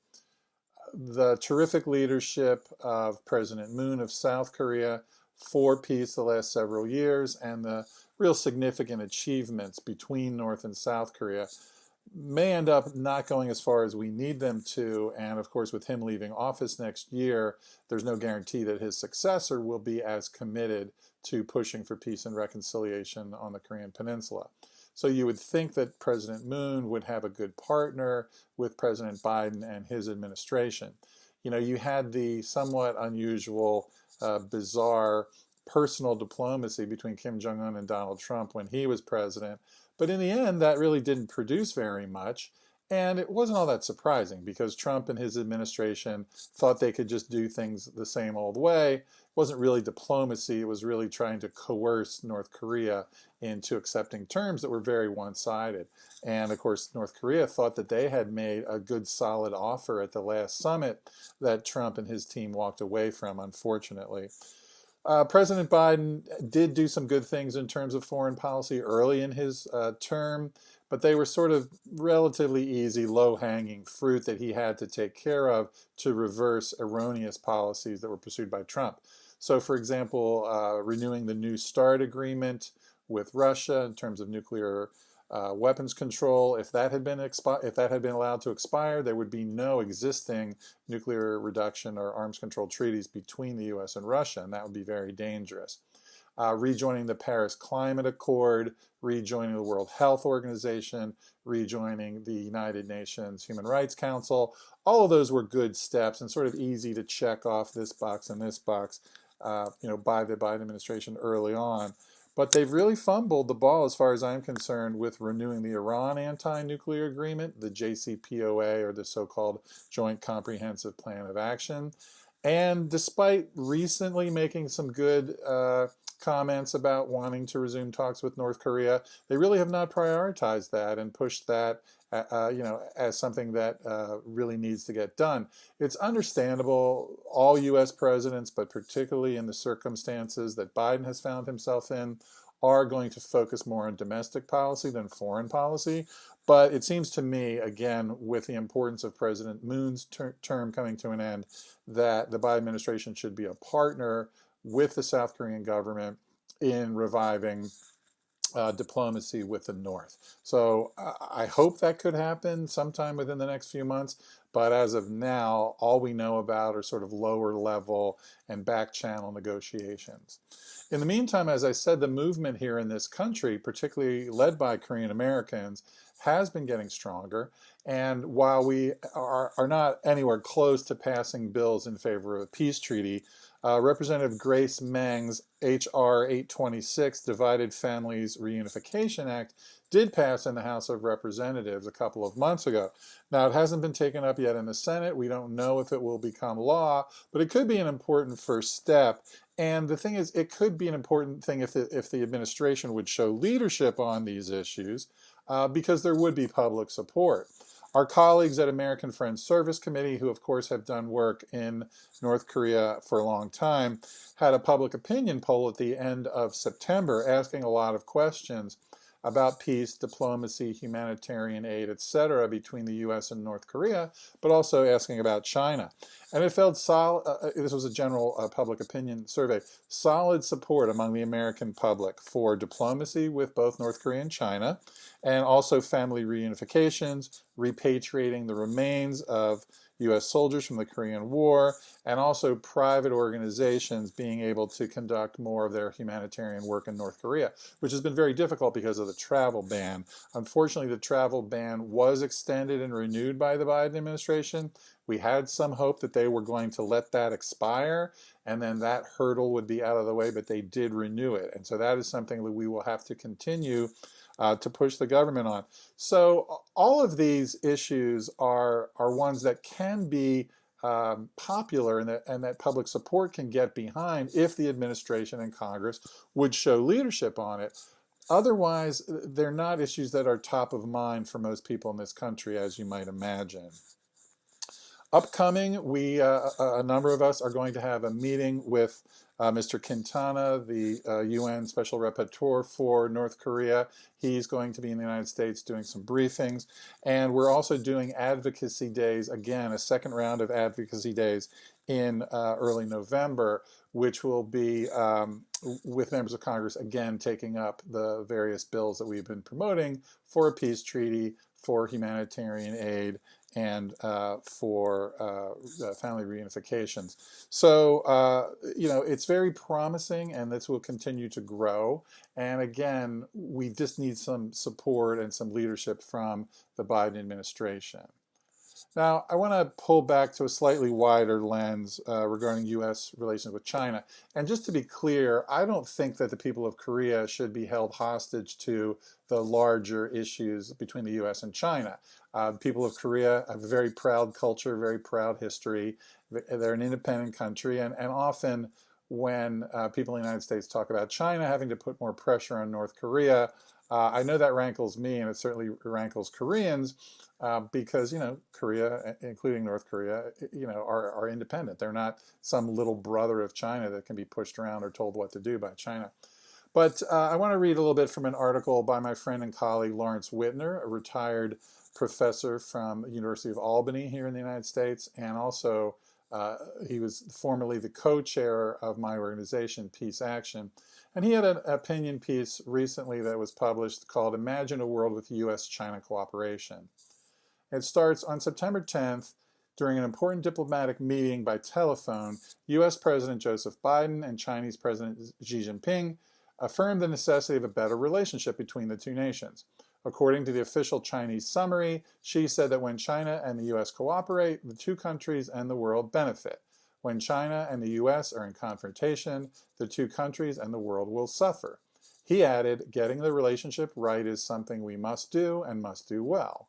The terrific leadership of President Moon of South Korea for peace the last several years, and the real significant achievements between North and South Korea may end up not going as far as we need them to. And of course, with him leaving office next year, there's no guarantee that his successor will be as committed to pushing for peace and reconciliation on the Korean Peninsula. So you would think that President Moon would have a good partner with President Biden and his administration. You know, you had the somewhat unusual, bizarre personal diplomacy between Kim Jong-un and Donald Trump when he was president. But in the end, that really didn't produce very much. And it wasn't all that surprising, because Trump and his administration thought they could just do things the same old way. It wasn't really diplomacy. It was really trying to coerce North Korea into accepting terms that were very one-sided. And of course, North Korea thought that they had made a good, solid offer at the last summit that Trump and his team walked away from, unfortunately. President Biden did do some good things in terms of foreign policy early in his term, but they were sort of relatively easy, low-hanging fruit that he had to take care of to reverse erroneous policies that were pursued by Trump. So, for example, renewing the New START agreement with Russia in terms of nuclear weapons control. If that had been allowed to expire, there would be no existing nuclear reduction or arms control treaties between the U.S. and Russia, and that would be very dangerous. Rejoining the Paris Climate Accord, rejoining the World Health Organization, rejoining the United Nations Human Rights Council. All of those were good steps and sort of easy to check off this box and this box, by the Biden administration early on. But they've really fumbled the ball, as far as I'm concerned, with renewing the Iran anti-nuclear agreement, the JCPOA, or the so-called Joint Comprehensive Plan of Action. And despite recently making some good comments about wanting to resume talks with North Korea, they really have not prioritized that and pushed that as something that really needs to get done. It's understandable. All U.S. presidents, but particularly in the circumstances that Biden has found himself in, are going to focus more on domestic policy than foreign policy. But it seems to me, again, with the importance of President Moon's term coming to an end, that the Biden administration should be a partner with the South Korean government in reviving diplomacy with the North. So I hope that could happen sometime within the next few months. But as of now, all we know about are sort of lower level and back channel negotiations. In the meantime, as I said, the movement here in this country, particularly led by Korean Americans, has been getting stronger. And while we are not anywhere close to passing bills in favor of a peace treaty, Representative Grace Meng's H.R. 826, Divided Families Reunification Act, did pass in the House of Representatives a couple of months ago. Now, it hasn't been taken up yet in the Senate. We don't know if it will become law, but it could be an important first step. And the thing is, it could be an important thing if the administration would show leadership on these issues, because there would be public support. Our colleagues at American Friends Service Committee, who of course have done work in North Korea for a long time, had a public opinion poll at the end of September asking a lot of questions about peace, diplomacy, humanitarian aid, etc. between the U.S. and North Korea, but also asking about China. And it felt solid, this was a general public opinion survey, solid support among the American public for diplomacy with both North Korea and China, and also family reunifications, repatriating the remains of U.S. soldiers from the Korean War, and also private organizations being able to conduct more of their humanitarian work in North Korea, which has been very difficult because of the travel ban. Unfortunately, the travel ban was extended and renewed by the Biden administration. We had some hope that they were going to let that expire, and then that hurdle would be out of the way, but they did renew it. And so that is something that we will have to continue to push the government on. So all of these issues are ones that can be popular and that public support can get behind if the administration and Congress would show leadership on it. Otherwise, they're not issues that are top of mind for most people in this country, as you might imagine. Upcoming, a number of us are going to have a meeting with Mr. Quintana, the UN Special Rapporteur for North Korea. He's going to be in the United States doing some briefings. And we're also doing advocacy days, again, a second round of advocacy days in early November, which will be with members of Congress, again, taking up the various bills that we've been promoting for a peace treaty, for humanitarian aid, and for family reunifications. So, you know, it's very promising, and this will continue to grow. And again, we just need some support and some leadership from the Biden administration. Now, I want to pull back to a slightly wider lens regarding U.S. relations with China. And just to be clear, I don't think that the people of Korea should be held hostage to the larger issues between the U.S. and China. People of Korea have a very proud culture, very proud history. They're an independent country, and often when people in the United States talk about China having to put more pressure on North Korea, I know that rankles me, and it certainly rankles Koreans, because, you know, Korea, including North Korea, you know, are independent. They're not some little brother of China that can be pushed around or told what to do by China. But I want to read a little bit from an article by my friend and colleague Lawrence Wittner, a retired professor from the University of Albany here in the United States, and also he was formerly the co-chair of my organization, Peace Action. And he had an opinion piece recently that was published called Imagine a World with U.S.-China Cooperation. It starts on September 10th. During an important diplomatic meeting by telephone, U.S. President Joseph Biden and Chinese President Xi Jinping affirmed the necessity of a better relationship between the two nations. According to the official Chinese summary, Xi said that when China and the U.S. cooperate, the two countries and the world benefit. When China and the U.S. are in confrontation, the two countries and the world will suffer. He added, getting the relationship right is something we must do and must do well.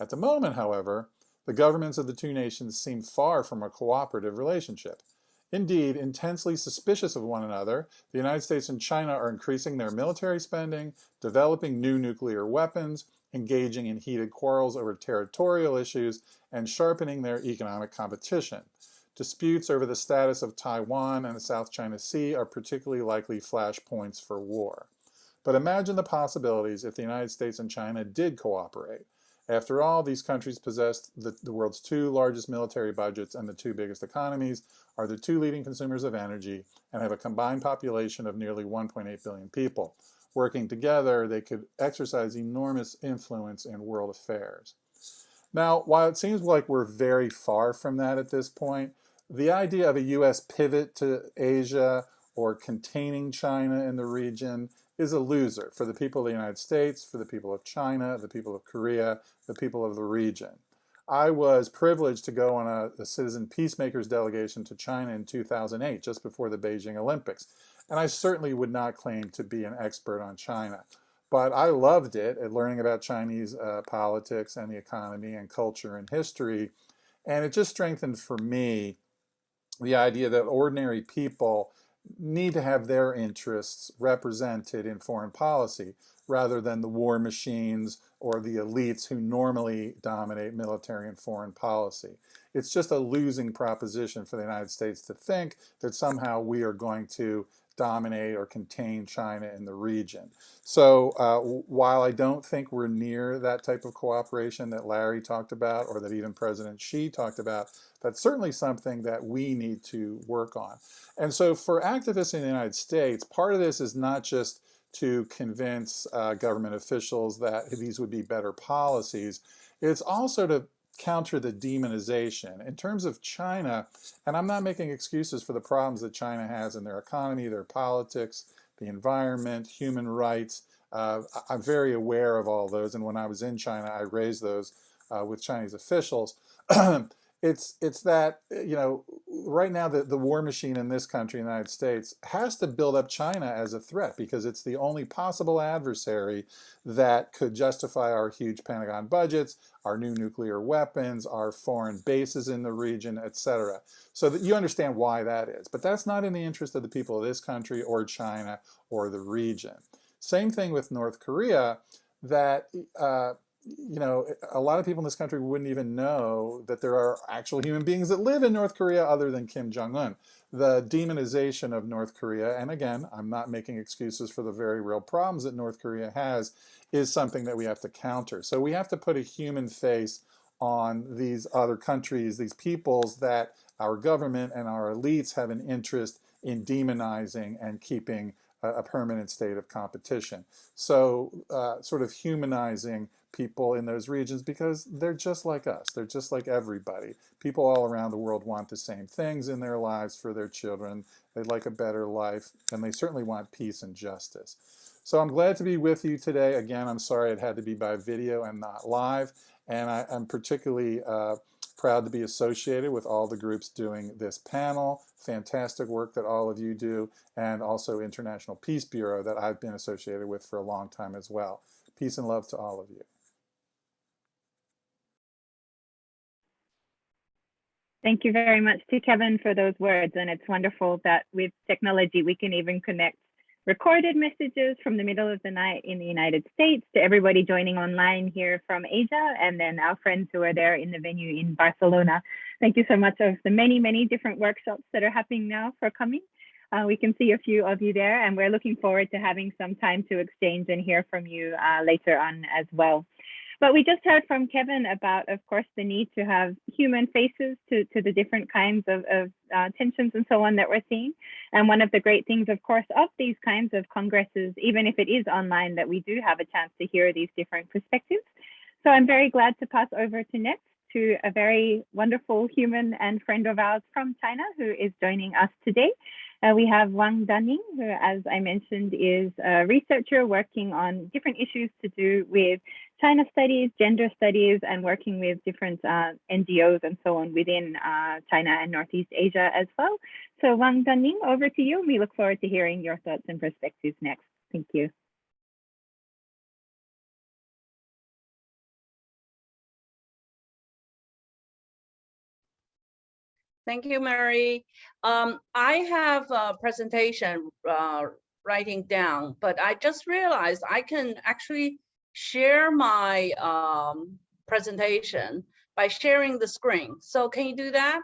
At the moment, however, the governments of the two nations seem far from a cooperative relationship. Indeed, intensely suspicious of one another, the United States and China are increasing their military spending, developing new nuclear weapons, engaging in heated quarrels over territorial issues, and sharpening their economic competition. Disputes over the status of Taiwan and the South China Sea are particularly likely flashpoints for war. But imagine the possibilities if the United States and China did cooperate. After all, these countries possess the world's two largest military budgets and the two biggest economies, are the two leading consumers of energy, and have a combined population of nearly 1.8 billion people. Working together, they could exercise enormous influence in world affairs. Now, while it seems like we're very far from that at this point, the idea of a U.S. pivot to Asia or containing China in the region is a loser for the people of the United States, for the people of China, the people of Korea, the people of the region. I was privileged to go on a Citizen Peacemakers delegation to China in 2008, just before the Beijing Olympics. And I certainly would not claim to be an expert on China. But I loved it, at learning about Chinese politics and the economy and culture and history. And it just strengthened for me the idea that ordinary people need to have their interests represented in foreign policy rather than the war machines or the elites who normally dominate military and foreign policy. It's just a losing proposition for the United States to think that somehow we are going to dominate or contain China in the region. So while I don't think we're near that type of cooperation that Larry talked about or that even President Xi talked about, that's certainly something that we need to work on. And so for activists in the United States, part of this is not just to convince government officials that these would be better policies. It's also to counter the demonization. In terms of China, and I'm not making excuses for the problems that China has in their economy, their politics, the environment, human rights. I'm very aware of all those, and when I was in China, I raised those with Chinese officials. It's that, you know, right now the war machine in this country, the United States, has to build up China as a threat because it's the only possible adversary that could justify our huge Pentagon budgets, our new nuclear weapons, our foreign bases in the region, etc. So that you understand why that is. But that's not in the interest of the people of this country or China or the region. Same thing with North Korea, that you know, a lot of people in this country wouldn't even know that there are actual human beings that live in North Korea other than Kim Jong-un. The demonization of North Korea, and again, I'm not making excuses for the very real problems that North Korea has, is something that we have to counter. So we have to put a human face on these other countries, these peoples that our government and our elites have an interest in demonizing and keeping a permanent state of competition. So sort of humanizing people in those regions because they're just like us. They're just like everybody. People all around the world want the same things in their lives for their children. They'd like a better life, and they certainly want peace and justice. So I'm glad to be with you today. Again, I'm sorry it had to be by video and not live, and I'm particularly proud to be associated with all the groups doing this panel. Fantastic work that all of you do, and also International Peace Bureau that I've been associated with for a long time as well. Peace and love to all of you. Thank you very much to Kevin for those words. And it's wonderful that with technology, we can even connect recorded messages from the middle of the night in the United States to everybody joining online here from Asia, and then our friends who are there in the venue in Barcelona. Thank you so much of the many, many different workshops that are happening now for coming. We can see a few of you there, and we're looking forward to having some time to exchange and hear from you later on as well. But we just heard from Kevin about, of course, the need to have human faces to the different kinds of tensions and so on that we're seeing. And one of the great things, of course, of these kinds of congresses, even if it is online, that we do have a chance to hear these different perspectives. So I'm very glad to pass over to next to a very wonderful human and friend of ours from China who is joining us today. We have Wang Danning, who, as I mentioned, is a researcher working on different issues to do with China studies, gender studies, and working with different NGOs and so on within China and Northeast Asia as well. So Wang Danning, over to you. We look forward to hearing your thoughts and perspectives next. Thank you. Thank you, Mary. I have a presentation writing down, but I just realized I can actually share my presentation by sharing the screen. So can you do that?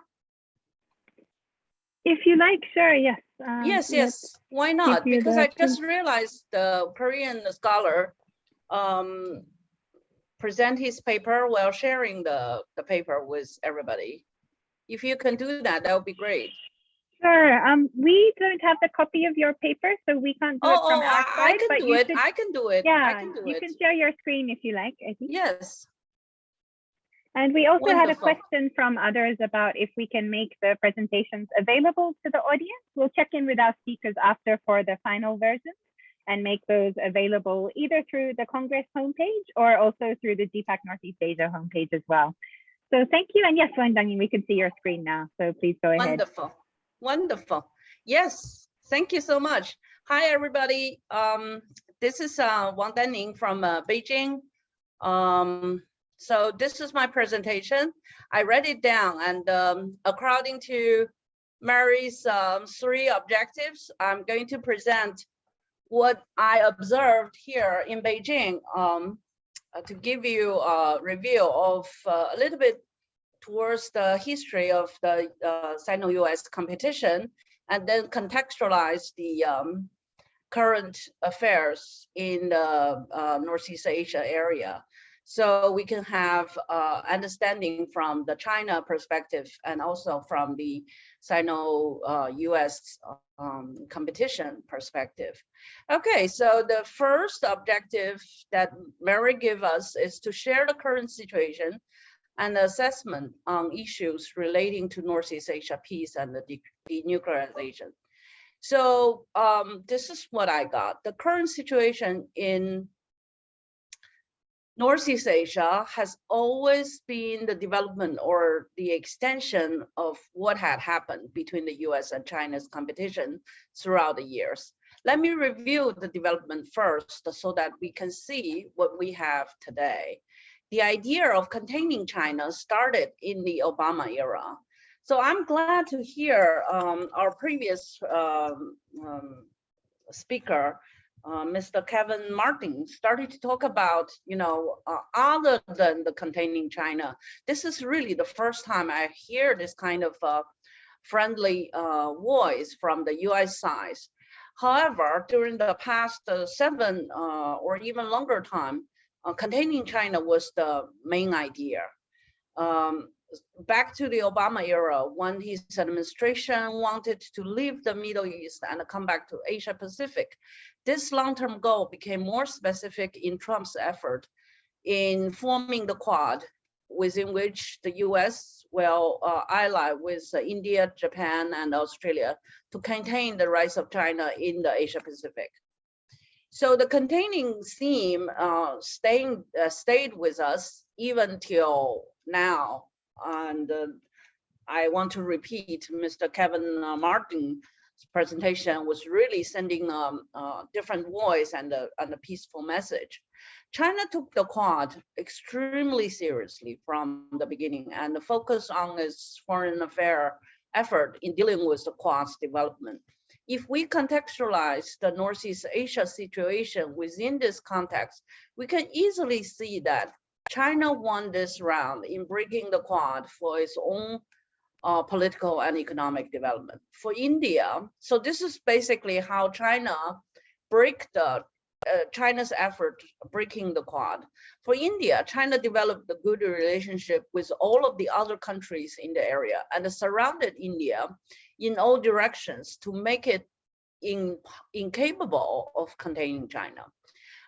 If you like, sure, yes. Yes, why not? Because I just realized the Korean scholar present his paper while sharing the paper with everybody. If you can do that, that would be great. Sure. We don't have the copy of your paper, so we can't do it from our side. I can do it. I can do it. Yeah, I can do it. You can share your screen if you like, I think. Yes. And we also Wonderful. had a question from others about if we can make the presentations available to the audience. We'll check in with our speakers after for the final version and make those available either through the Congress homepage or also through the DPAC Northeast Asia homepage as well. So thank you. And yes, Wang Danning, we can see your screen now. So please go ahead. Wonderful. Wonderful. Yes, thank you so much. Hi, everybody. This is Wang Danning from Beijing. So this is my presentation. I read it down, and according to Mary's 3 objectives, I'm going to present what I observed here in Beijing to give you a review of a little bit towards the history of the Sino-US competition, and then contextualize the current affairs in the Northeast Asia area. So we can have understanding from the China perspective and also from the Sino-US competition perspective. Okay, so the first objective that Mary gave us is to share the current situation and assessment on issues relating to Northeast Asia peace and the denuclearization. So this is what I got. The current situation in Northeast Asia has always been the development or the extension of what had happened between the US and China's competition throughout the years. Let me review the development first so that we can see what we have today. The idea of containing China started in the Obama era. So I'm glad to hear our previous speaker, Mr. Kevin Martin, started to talk about, other than the containing China. This is really the first time I hear this kind of friendly voice from the US side. However, during the past 7 or even longer time, containing China was the main idea. Back to the Obama era, when his administration wanted to leave the Middle East and come back to Asia Pacific, this long-term goal became more specific in Trump's effort in forming the Quad, within which the US will ally with India, Japan, and Australia to contain the rise of China in the Asia Pacific. So the containing theme stayed with us even till now. And I want to repeat Mr. Kevin Martin's presentation was really sending a different voice and a peaceful message. China took the Quad extremely seriously from the beginning and focused on its foreign affairs effort in dealing with the Quad's development. If we contextualize the Northeast Asia situation within this context, we can easily see that China won this round in breaking the Quad for its own political and economic development. For India, so this is basically how China break the China's effort breaking the Quad. For India, China developed a good relationship with all of the other countries in the area and surrounded India in all directions to make it incapable of containing China.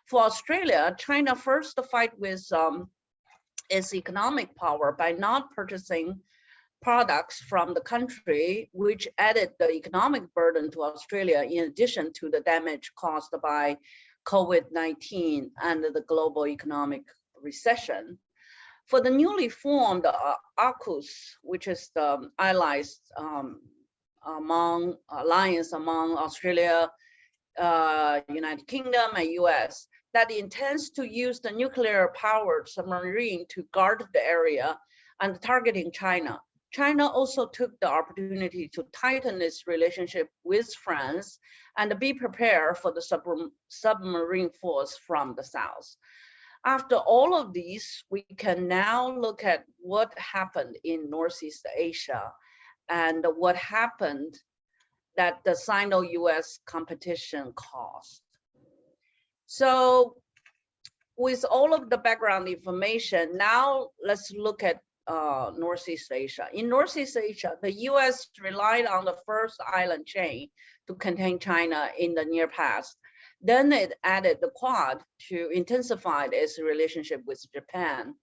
For Australia, China first fight with its economic power by not purchasing products from the country, which added the economic burden to Australia in addition to the damage caused by COVID-19 and the global economic recession. For the newly formed AUKUS, which is the alliance among Australia, United Kingdom, and US, that intends to use the nuclear-powered submarine to guard the area and targeting China. China also took the opportunity to tighten its relationship with France and be prepared for the submarine force from the south. After all of these, we can now look at what happened in Northeast Asia and what happened that the Sino-US competition caused. So with all of the background information, now let's look at Northeast Asia. In Northeast Asia, the US relied on the first island chain to contain China in the near past. Then it added the Quad to intensify its relationship with Japan.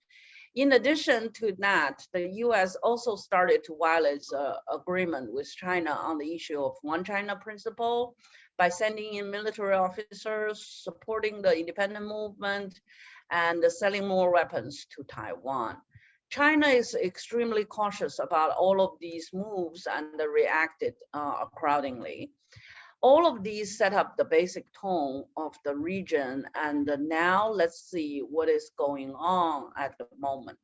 In addition to that, the US also started to violate its agreement with China on the issue of One China principle by sending in military officers, supporting the independent movement, and selling more weapons to Taiwan. China is extremely cautious about all of these moves and reacted accordingly. All of these set up the basic tone of the region, and now let's see what is going on at the moment.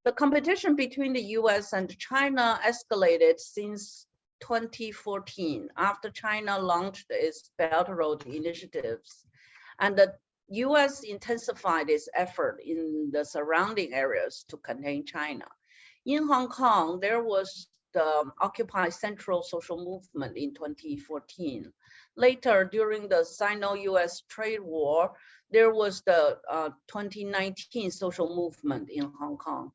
The competition between the US and China escalated since 2014 after China launched its Belt and Road initiatives, and the US intensified its effort in the surrounding areas to contain China. In Hong Kong, there was the Occupy Central social movement in 2014. Later, during the Sino-US trade war, there was the 2019 social movement in Hong Kong.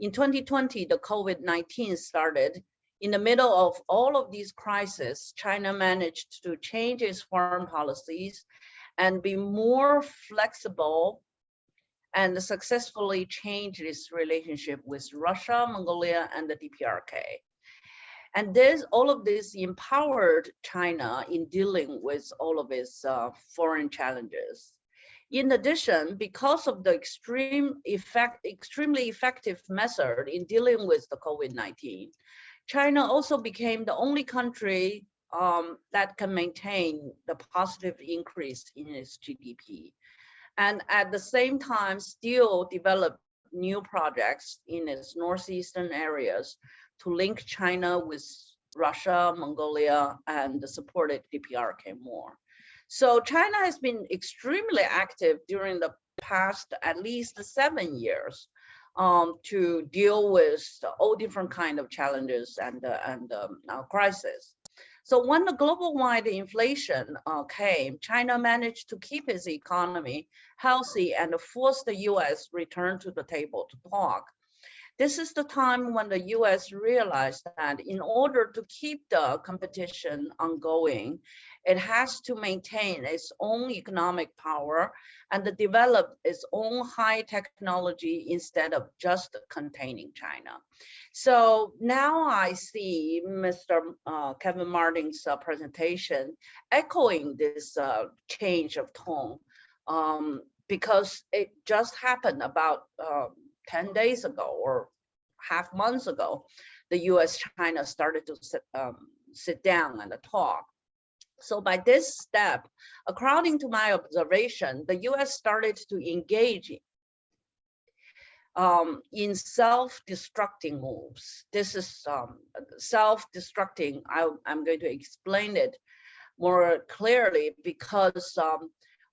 In 2020, the COVID-19 started. In the middle of all of these crises, China managed to change its foreign policies and be more flexible and successfully changed its relationship with Russia, Mongolia, and the DPRK. And all of this empowered China in dealing with all of its foreign challenges. In addition, because of the extremely effective method in dealing with the COVID-19, China also became the only country that can maintain the positive increase in its GDP. And at the same time, still develop new projects in its northeastern areas to link China with Russia, Mongolia, and the supported DPRK more. So China has been extremely active during the past at least 7 years to deal with all different kind of challenges and crisis. So when the global-wide inflation came, China managed to keep its economy healthy and force the US return to the table to talk. This is the time when the US realized that in order to keep the competition ongoing, it has to maintain its own economic power and to develop its own high technology instead of just containing China. So now I see Mr. Kevin Martin's presentation echoing this change of tone because it just happened about 10 days ago or half months ago, the US-China started to sit down and talk. So by this step, according to my observation, the US started to engage in self-destructing moves. This is self-destructing. I'm going to explain it more clearly because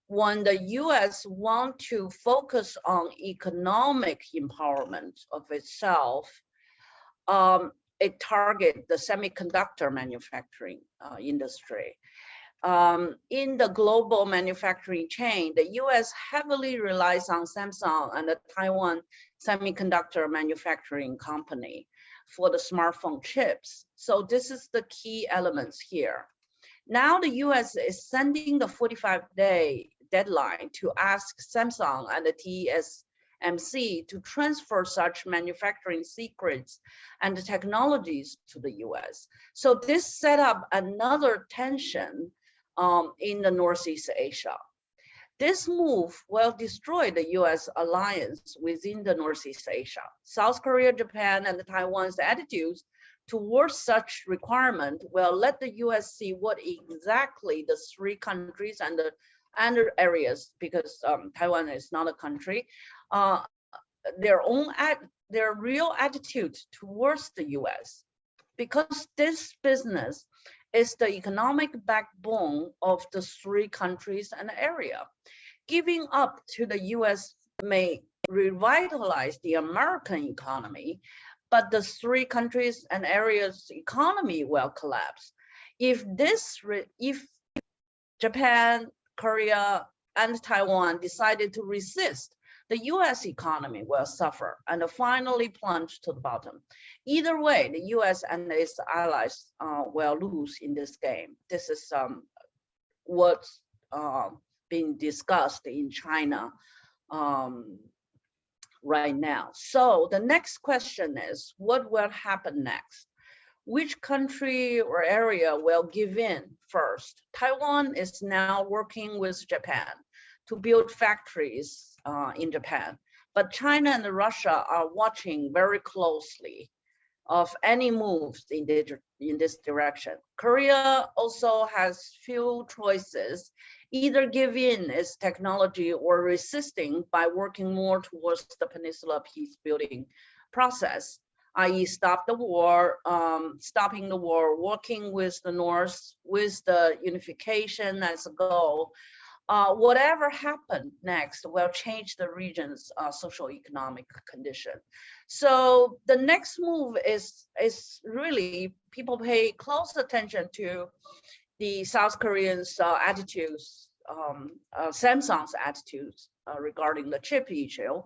when the US want to focus on economic empowerment of itself, it target the semiconductor manufacturing industry. In the global manufacturing chain, the US heavily relies on Samsung and the Taiwan Semiconductor Manufacturing Company for the smartphone chips. So this is the key elements here. Now the US is sending the 45-day deadline to ask Samsung and the TSMC to transfer such manufacturing secrets and technologies to the US. So this set up another tension in the Northeast Asia. This move will destroy the US alliance within the Northeast Asia. South Korea, Japan, and Taiwan's attitudes towards such requirement will let the US see what exactly the three countries and the other areas, because Taiwan is not a country, their real attitude towards the US. Because this business is the economic backbone of the three countries and area. Giving up to the US may revitalize the American economy, but the three countries and areas economy will collapse. If Japan, Korea, and Taiwan decided to resist, the US economy will suffer and finally plunge to the bottom. Either way, the US and its allies will lose in this game. This is what's being discussed in China right now. So the next question is, what will happen next? Which country or area will give in first? Taiwan is now working with Japan to build factories in Japan, but China and Russia are watching very closely of any moves in this direction. Korea also has few choices, either give in its technology or resisting by working more towards the peninsula peace building process, i.e. stopping the war, working with the North, with the unification as a goal. Whatever happened next will change the region's socio-economic condition. So the next move is really, people pay close attention to the South Koreans' attitudes, Samsung's attitudes regarding the chip issue,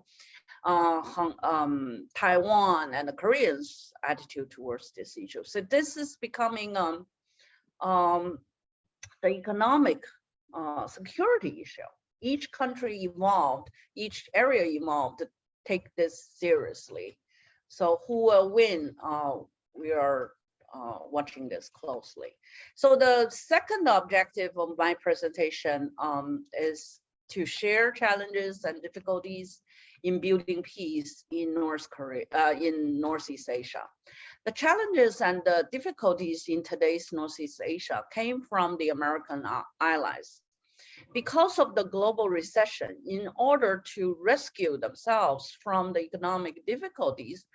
Taiwan and the Koreans' attitude towards this issue. So this is becoming the economic security issue each country involved, each area involved take this seriously. So who will win? We are watching this closely. So the second objective of my presentation is to share challenges and difficulties in building peace in Northeast Asia. The challenges and the difficulties in today's Northeast Asia came from the American allies. Because of the global recession, in order to rescue themselves from the economic difficulties,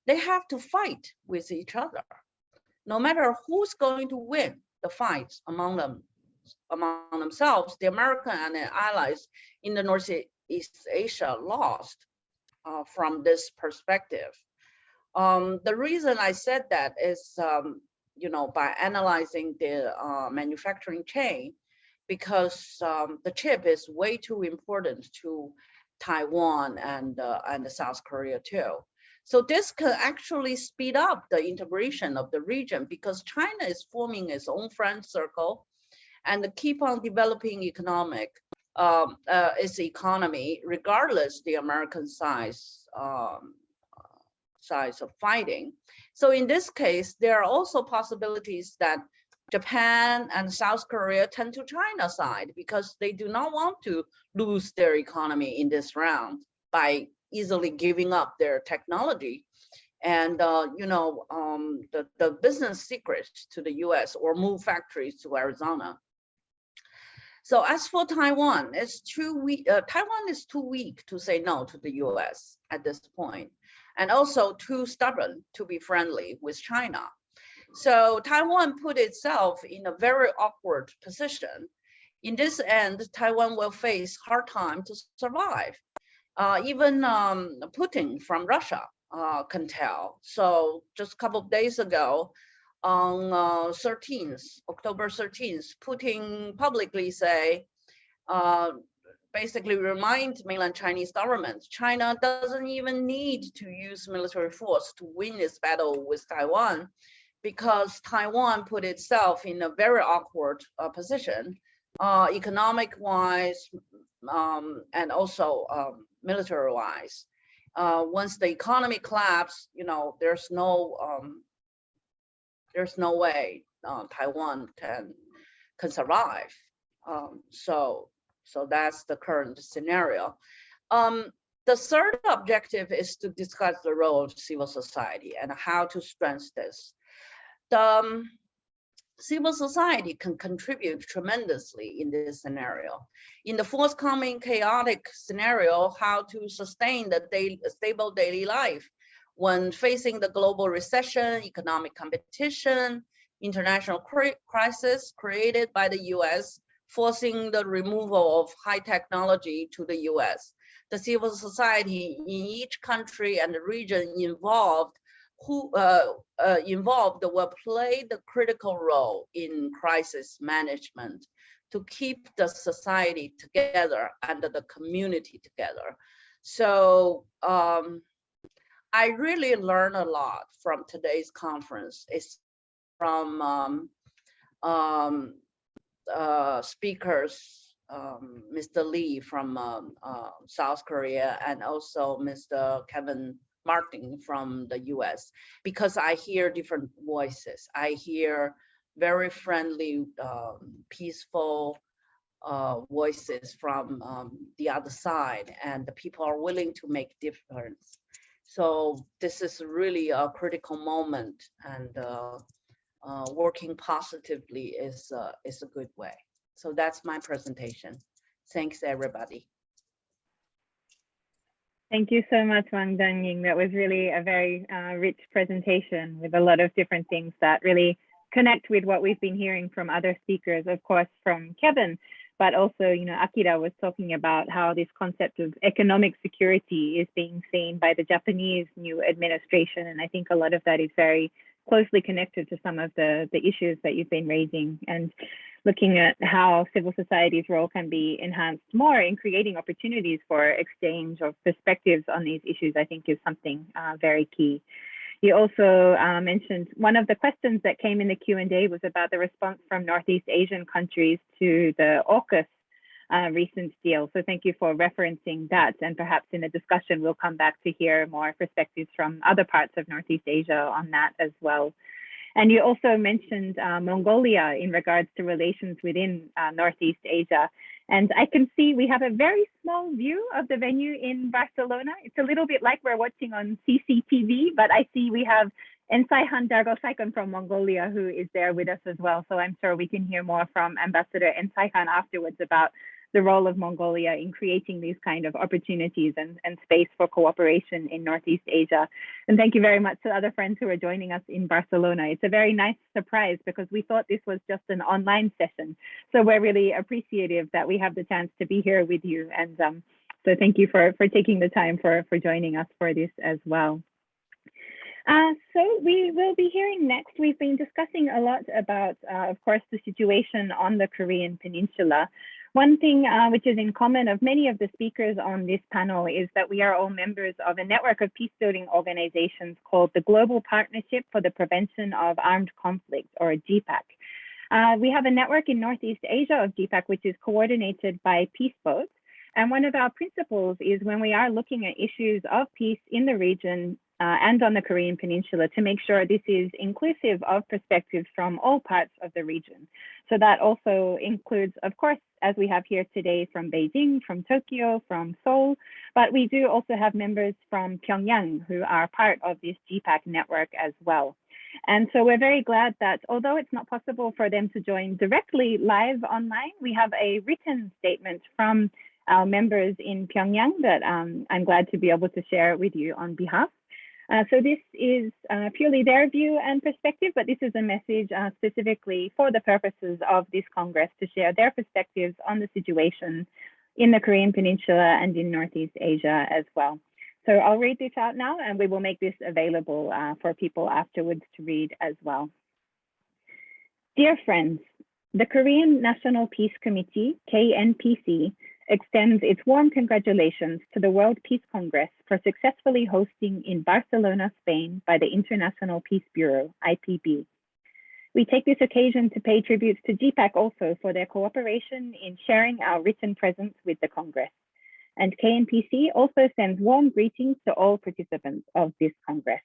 they have to fight with each other. No matter who's going to win the fights among themselves, the American and the allies in the Northeast Asia lost from this perspective. The reason I said that is, by analyzing the manufacturing chain, because the chip is way too important to Taiwan and South Korea too. So this can actually speed up the integration of the region, because China is forming its own friend circle and keep on developing its economy, regardless the American size of fighting. So in this case, there are also possibilities that Japan and South Korea tend to China's side, because they do not want to lose their economy in this round by easily giving up their technology and the business secrets to the US or move factories to Arizona. So as for Taiwan, Taiwan is too weak to say no to the US at this point, and also too stubborn to be friendly with China. So Taiwan put itself in a very awkward position. In this end, Taiwan will face hard time to survive. Even Putin from Russia can tell. So just a couple of days ago, on October 13th, Putin publicly basically remind mainland Chinese government, China doesn't even need to use military force to win its battle with Taiwan, because Taiwan put itself in a very awkward position, economic-wise and also military-wise. Once the economy collapses, there's no way Taiwan can survive. So that's the current scenario. The third objective is to discuss the role of civil society and how to strengthen this. The civil society can contribute tremendously in this scenario. In the forthcoming chaotic scenario, how to sustain the stable daily life when facing the global recession, economic competition, international crisis created by the US, forcing the removal of high technology to the US. The civil society in each country and the region involved will play the critical role in crisis management to keep the society together and the community together. So I really learned a lot from today's conference. It's from speakers, Mr. Lee from South Korea, and also Mr. Kevin Martin from the US, because I hear different voices. I hear very friendly, peaceful voices from the other side, and the people are willing to make difference. So this is really a critical moment, and working positively is a good way. So that's my presentation. Thanks, everybody. Thank you so much, Wang Zhengying. That was really a very rich presentation with a lot of different things that really connect with what we've been hearing from other speakers, of course, from Kevin, but also, Akira was talking about how this concept of economic security is being seen by the Japanese new administration. And I think a lot of that is very closely connected to some of the issues that you've been raising, and looking at how civil society's role can be enhanced more in creating opportunities for exchange of perspectives on these issues, I think is something very key. You also mentioned one of the questions that came in the Q&A was about the response from Northeast Asian countries to the AUKUS recent deal. So thank you for referencing that. And perhaps in the discussion, we'll come back to hear more perspectives from other parts of Northeast Asia on that as well. And you also mentioned Mongolia in regards to relations within Northeast Asia. And I can see we have a very small view of the venue in Barcelona. It's a little bit like we're watching on CCTV, but I see we have Ensaihan Dargosaikan from Mongolia who is there with us as well. So I'm sure we can hear more from Ambassador Ensaihan afterwards about the role of Mongolia in creating these kind of opportunities and space for cooperation in Northeast Asia. And thank you very much to other friends who are joining us in Barcelona. It's a very nice surprise because we thought this was just an online session. So we're really appreciative that we have the chance to be here with you. And so thank you for taking the time for joining us for this as well. So we will be hearing next. We've been discussing a lot about, of course, the situation on the Korean Peninsula. One thing which is in common of many of the speakers on this panel is that we are all members of a network of peace-building organizations called the Global Partnership for the Prevention of Armed Conflict, or GPAC. We have a network in Northeast Asia of GPAC, which is coordinated by Peace Boat. And one of our principles is when we are looking at issues of peace in the region and on the Korean Peninsula, to make sure this is inclusive of perspectives from all parts of the region. So that also includes, of course, as we have here today, from Beijing, from Tokyo, from Seoul, but we do also have members from Pyongyang who are part of this GPAC network as well. And so we're very glad that although it's not possible for them to join directly live online, we have a written statement from our members in Pyongyang that I'm glad to be able to share with you on behalf. So this is purely their view and perspective, but this is a message specifically for the purposes of this Congress to share their perspectives on the situation in the Korean Peninsula and in Northeast Asia as well. So I'll read this out now and we will make this available for people afterwards to read as well. Dear friends, the Korean National Peace Committee, KNPC, extends its warm congratulations to the World Peace Congress for successfully hosting in Barcelona, Spain by the International Peace Bureau, IPB. We take this occasion to pay tributes to GPAC also for their cooperation in sharing our written presence with the Congress. And KNPC also sends warm greetings to all participants of this Congress.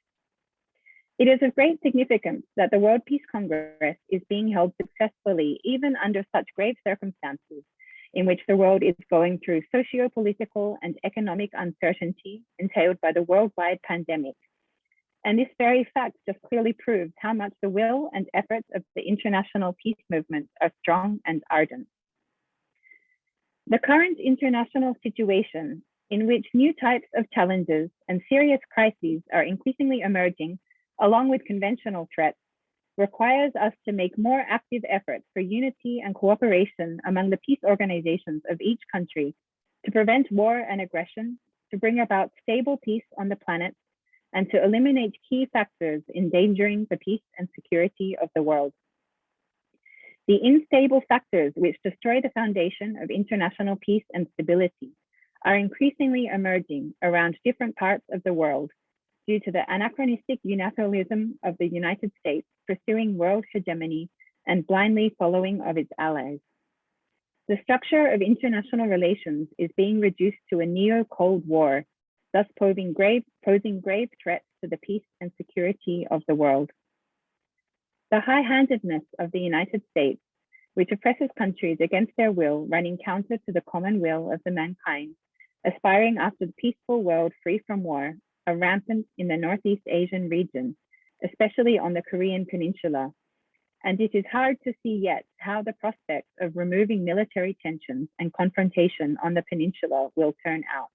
It is of great significance that the World Peace Congress is being held successfully even under such grave circumstances in which the world is going through socio-political and economic uncertainty entailed by the worldwide pandemic. And this very fact just clearly proves how much the will and efforts of the international peace movement are strong and ardent. The current international situation in which new types of challenges and serious crises are increasingly emerging, along with conventional threats, requires us to make more active efforts for unity and cooperation among the peace organizations of each country to prevent war and aggression, to bring about stable peace on the planet, and to eliminate key factors endangering the peace and security of the world. The unstable factors which destroy the foundation of international peace and stability are increasingly emerging around different parts of the world due to the anachronistic unilateralism of the United States pursuing world hegemony and blindly following of its allies. The structure of international relations is being reduced to a neo-Cold War, thus posing grave threats to the peace and security of the world. The high-handedness of the United States, which oppresses countries against their will, running counter to the common will of the mankind, aspiring after the peaceful world free from war, are rampant in the Northeast Asian region, especially on the Korean Peninsula. And it is hard to see yet how the prospects of removing military tensions and confrontation on the peninsula will turn out.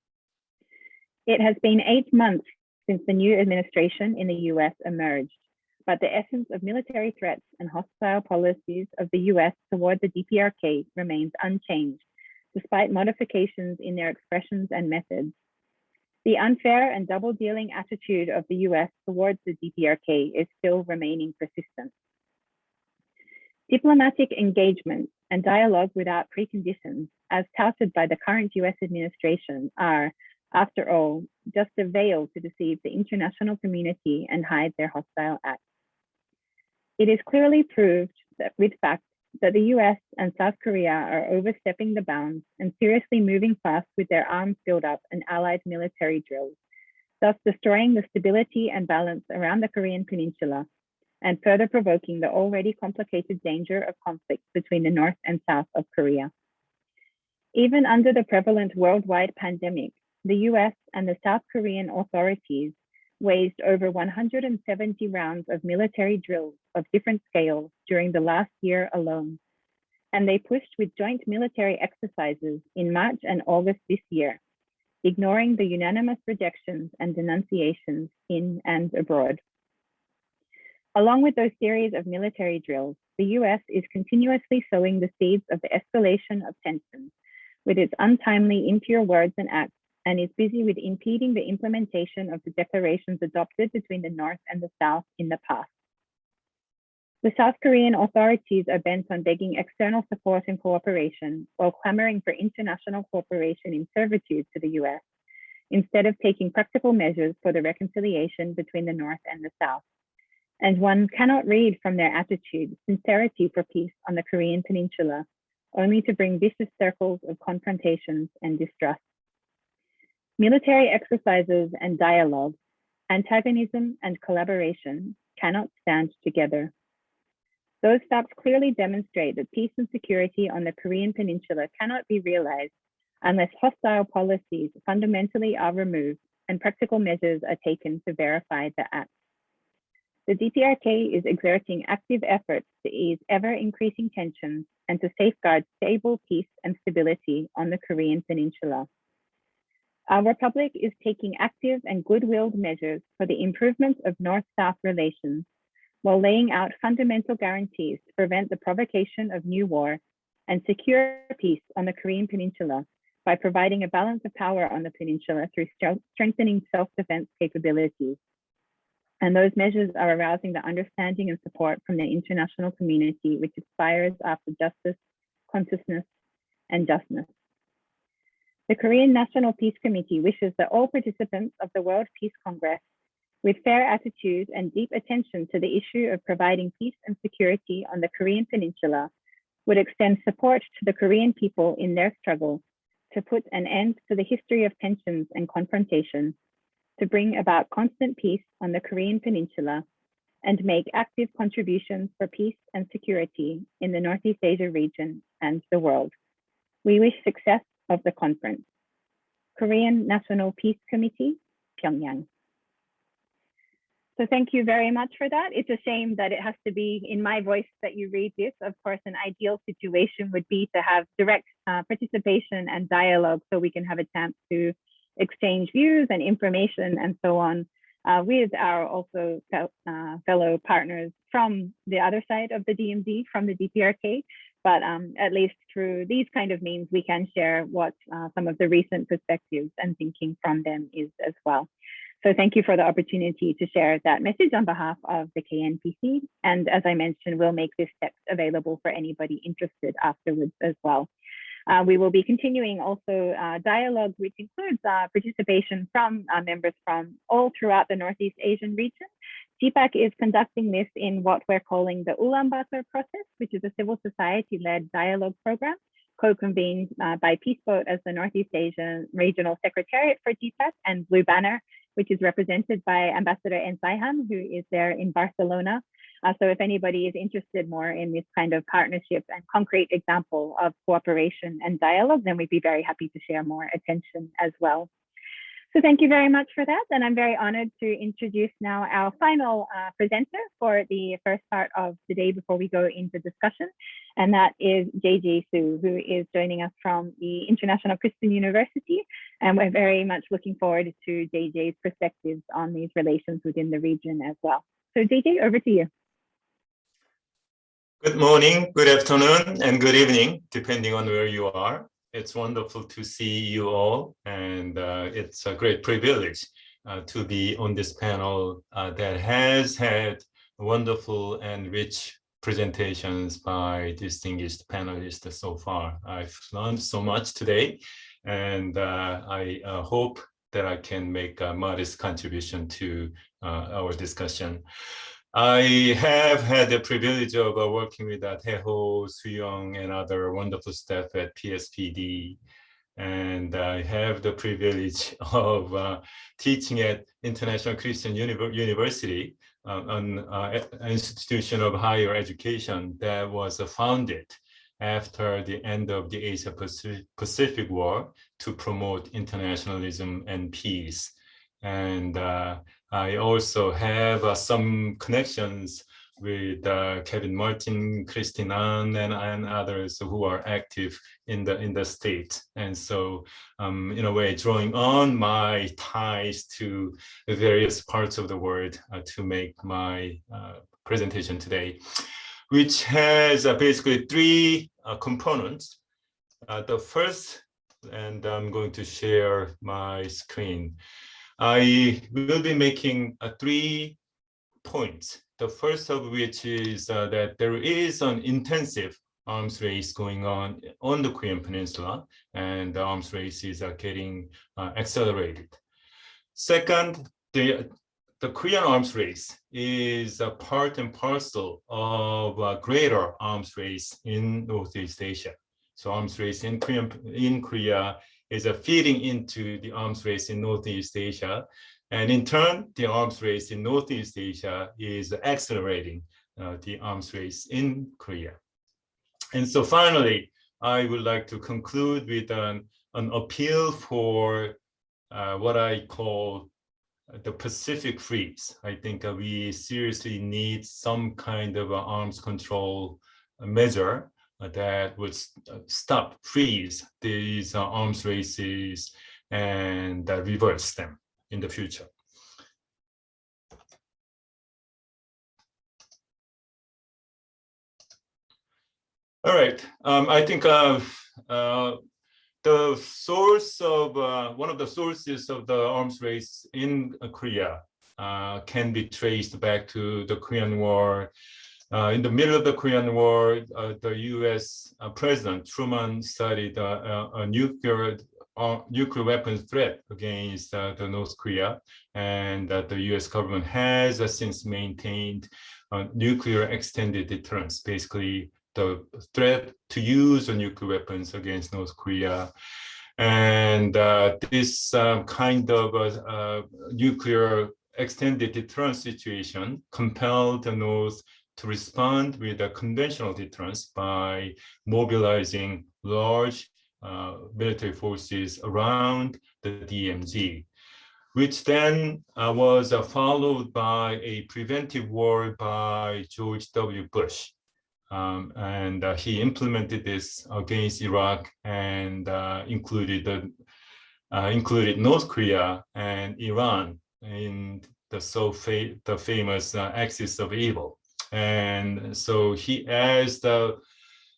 It has been 8 months since the new administration in the US emerged, but the essence of military threats and hostile policies of the US toward the DPRK remains unchanged, despite modifications in their expressions and methods. The unfair and double-dealing attitude of the US towards the DPRK is still remaining persistent. Diplomatic engagement and dialogue without preconditions, as touted by the current US administration, are, after all, just a veil to deceive the international community and hide their hostile acts. It is clearly proved that with facts that the US and South Korea are overstepping the bounds and seriously moving fast with their arms buildup and allied military drills, thus destroying the stability and balance around the Korean Peninsula and further provoking the already complicated danger of conflict between the North and South of Korea. Even under the prevalent worldwide pandemic, the US and the South Korean authorities waged over 170 rounds of military drills of different scales during the last year alone. And they pushed with joint military exercises in March and August this year, ignoring the unanimous rejections and denunciations in and abroad. Along with those series of military drills, the US is continuously sowing the seeds of the escalation of tensions with its untimely, impure words and acts, and is busy with impeding the implementation of the declarations adopted between the North and the South in the past. The South Korean authorities are bent on begging external support and cooperation while clamoring for international cooperation in servitude to the US, instead of taking practical measures for the reconciliation between the North and the South. And one cannot read from their attitude sincerity for peace on the Korean Peninsula, only to bring vicious circles of confrontations and distrust. Military exercises and dialogue, antagonism and collaboration cannot stand together. Those facts clearly demonstrate that peace and security on the Korean Peninsula cannot be realized unless hostile policies fundamentally are removed and practical measures are taken to verify the acts. The DPRK is exerting active efforts to ease ever-increasing tensions and to safeguard stable peace and stability on the Korean Peninsula. Our Republic is taking active and good-willed measures for the improvement of North-South relations while laying out fundamental guarantees to prevent the provocation of new war and secure peace on the Korean Peninsula by providing a balance of power on the peninsula through strengthening self-defense capabilities. And those measures are arousing the understanding and support from the international community, which aspires after justice, consciousness, and justness. The Korean National Peace Committee wishes that all participants of the World Peace Congress, with fair attitude and deep attention to the issue of providing peace and security on the Korean Peninsula, would extend support to the Korean people in their struggle to put an end to the history of tensions and confrontation, to bring about constant peace on the Korean Peninsula, and make active contributions for peace and security in the Northeast Asia region and the world. We wish success of the conference. Korean National Peace Committee, Pyongyang. So thank you very much for that. It's a shame that it has to be in my voice that you read this. Of course, an ideal situation would be to have direct participation and dialogue so we can have a chance to exchange views and information and so on with our also fellow partners from the other side of the DMZ, from the DPRK. But at least through these kind of means, we can share what some of the recent perspectives and thinking from them is as well. So thank you for the opportunity to share that message on behalf of the KNPC. And as I mentioned, we'll make this text available for anybody interested afterwards as well. We will be continuing also dialogue, which includes participation from members from all throughout the Northeast Asian region. GPAC is conducting this in what we're calling the Ulaanbaatar process, which is a civil society-led dialogue program, co-convened by Peace Boat as the Northeast Asian Regional Secretariat for GPAC, and Blue Banner, which is represented by Ambassador En Saihan, who is there in Barcelona. So if anybody is interested more in this kind of partnership and concrete example of cooperation and dialogue, then we'd be very happy to share more attention as well. So thank you very much for that. And I'm very honored to introduce now our final presenter for the first part of the day before we go into discussion. And that is JJ Su, who is joining us from the International Christian University. And we're very much looking forward to JJ's perspectives on these relations within the region as well. So JJ, over to you. Good morning, good afternoon, and good evening, depending on where you are. It's wonderful to see you all, and it's a great privilege to be on this panel that has had wonderful and rich presentations by distinguished panelists so far. I've learned so much today, and I hope that I can make a modest contribution to our discussion. I have had the privilege of working with Taeho, Soo-young, and other wonderful staff at PSPD. And I have the privilege of teaching at International Christian University, an institution of higher education that was founded after the end of the Asia Pacific War to promote internationalism and peace. And I also have some connections with Kevin Martin, Christine An, and others who are active in the state. And so in a way, drawing on my ties to the various parts of the world to make my presentation today, which has basically three components. The first, and I'm going to share my screen. I will be making 3 points. The first of which is that there is an intensive arms race going on the Korean Peninsula, and the arms race is getting accelerated. Second, the Korean arms race is a part and parcel of a greater arms race in Northeast Asia. So arms race in Korea is feeding into the arms race in Northeast Asia. And in turn, the arms race in Northeast Asia is accelerating the arms race in Korea. And so finally, I would like to conclude with an appeal for what I call the Pacific freeze. I think we seriously need some kind of arms control measure that would freeze these arms races and reverse them in the future. All right, I think the source of one of the sources of the arms race in Korea can be traced back to the Korean War. In the middle of the Korean War, the U.S. President Truman studied a nuclear weapons threat against the North Korea, and the U.S. government has since maintained nuclear extended deterrence, basically the threat to use nuclear weapons against North Korea. And this kind of nuclear extended deterrence situation compelled the North to respond with a conventional deterrence by mobilizing large military forces around the DMZ, which then was followed by a preventive war by George W. Bush. And he implemented this against Iraq and included North Korea and Iran in the famous axis of evil. And so as the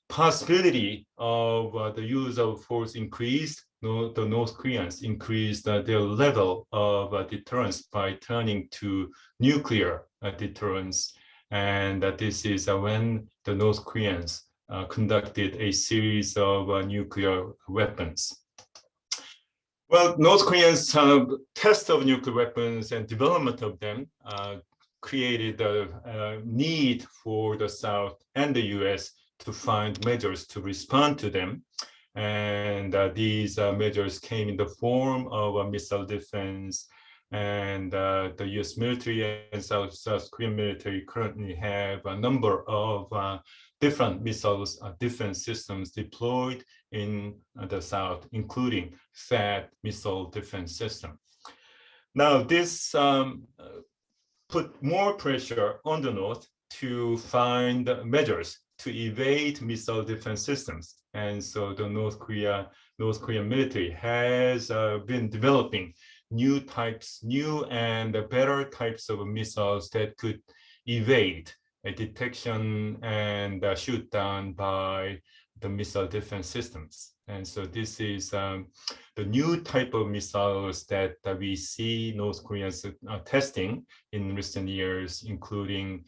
possibility of the use of force increased, the North Koreans increased their level of deterrence by turning to nuclear deterrence. And this is when the North Koreans conducted a series of nuclear weapons. Well, North Koreans' test of nuclear weapons and development of them created a need for the South and the US to find measures to respond to them. And these measures came in the form of missile defense. And the US military and South Korean military currently have a number of different missiles defense systems deployed in the South, including THAAD missile defense system. Now, this put more pressure on the North to find measures to evade missile defense systems. And so the North Korean military has been developing new and better types of missiles that could evade a detection and shoot down by the missile defense systems. And so this is the new type of missiles that we see North Koreans testing in recent years, including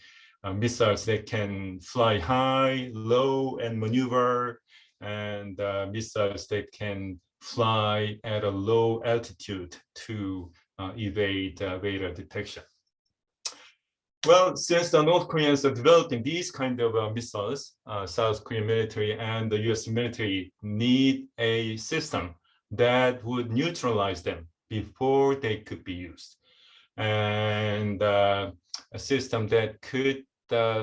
missiles that can fly high, low, and maneuver, and missiles that can fly at a low altitude to evade radar detection. Well, since the North Koreans are developing these kind of missiles, South Korean military and the US military need a system that would neutralize them before they could be used. And a system that could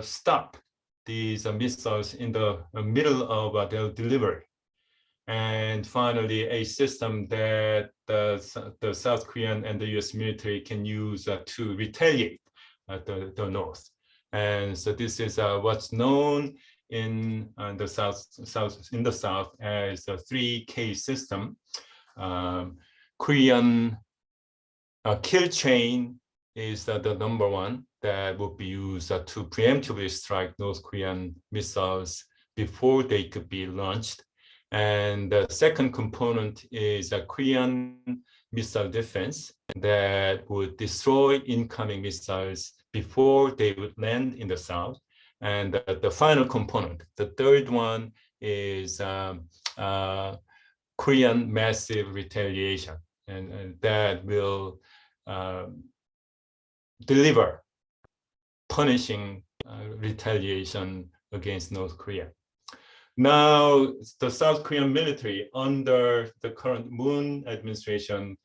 stop these missiles in the middle of their delivery. And finally, a system that the South Korean and the US military can use to retaliate the North. And so this is what's known in the South as the 3K system. Korean kill chain is the number one that would be used to preemptively strike North Korean missiles before they could be launched. And the second component is a Korean missile defense that would destroy incoming missiles before they would land in the South. And the final component, the third one, is Korean massive retaliation, and that will deliver punishing retaliation against North Korea. Now, the South Korean military under the current Moon administration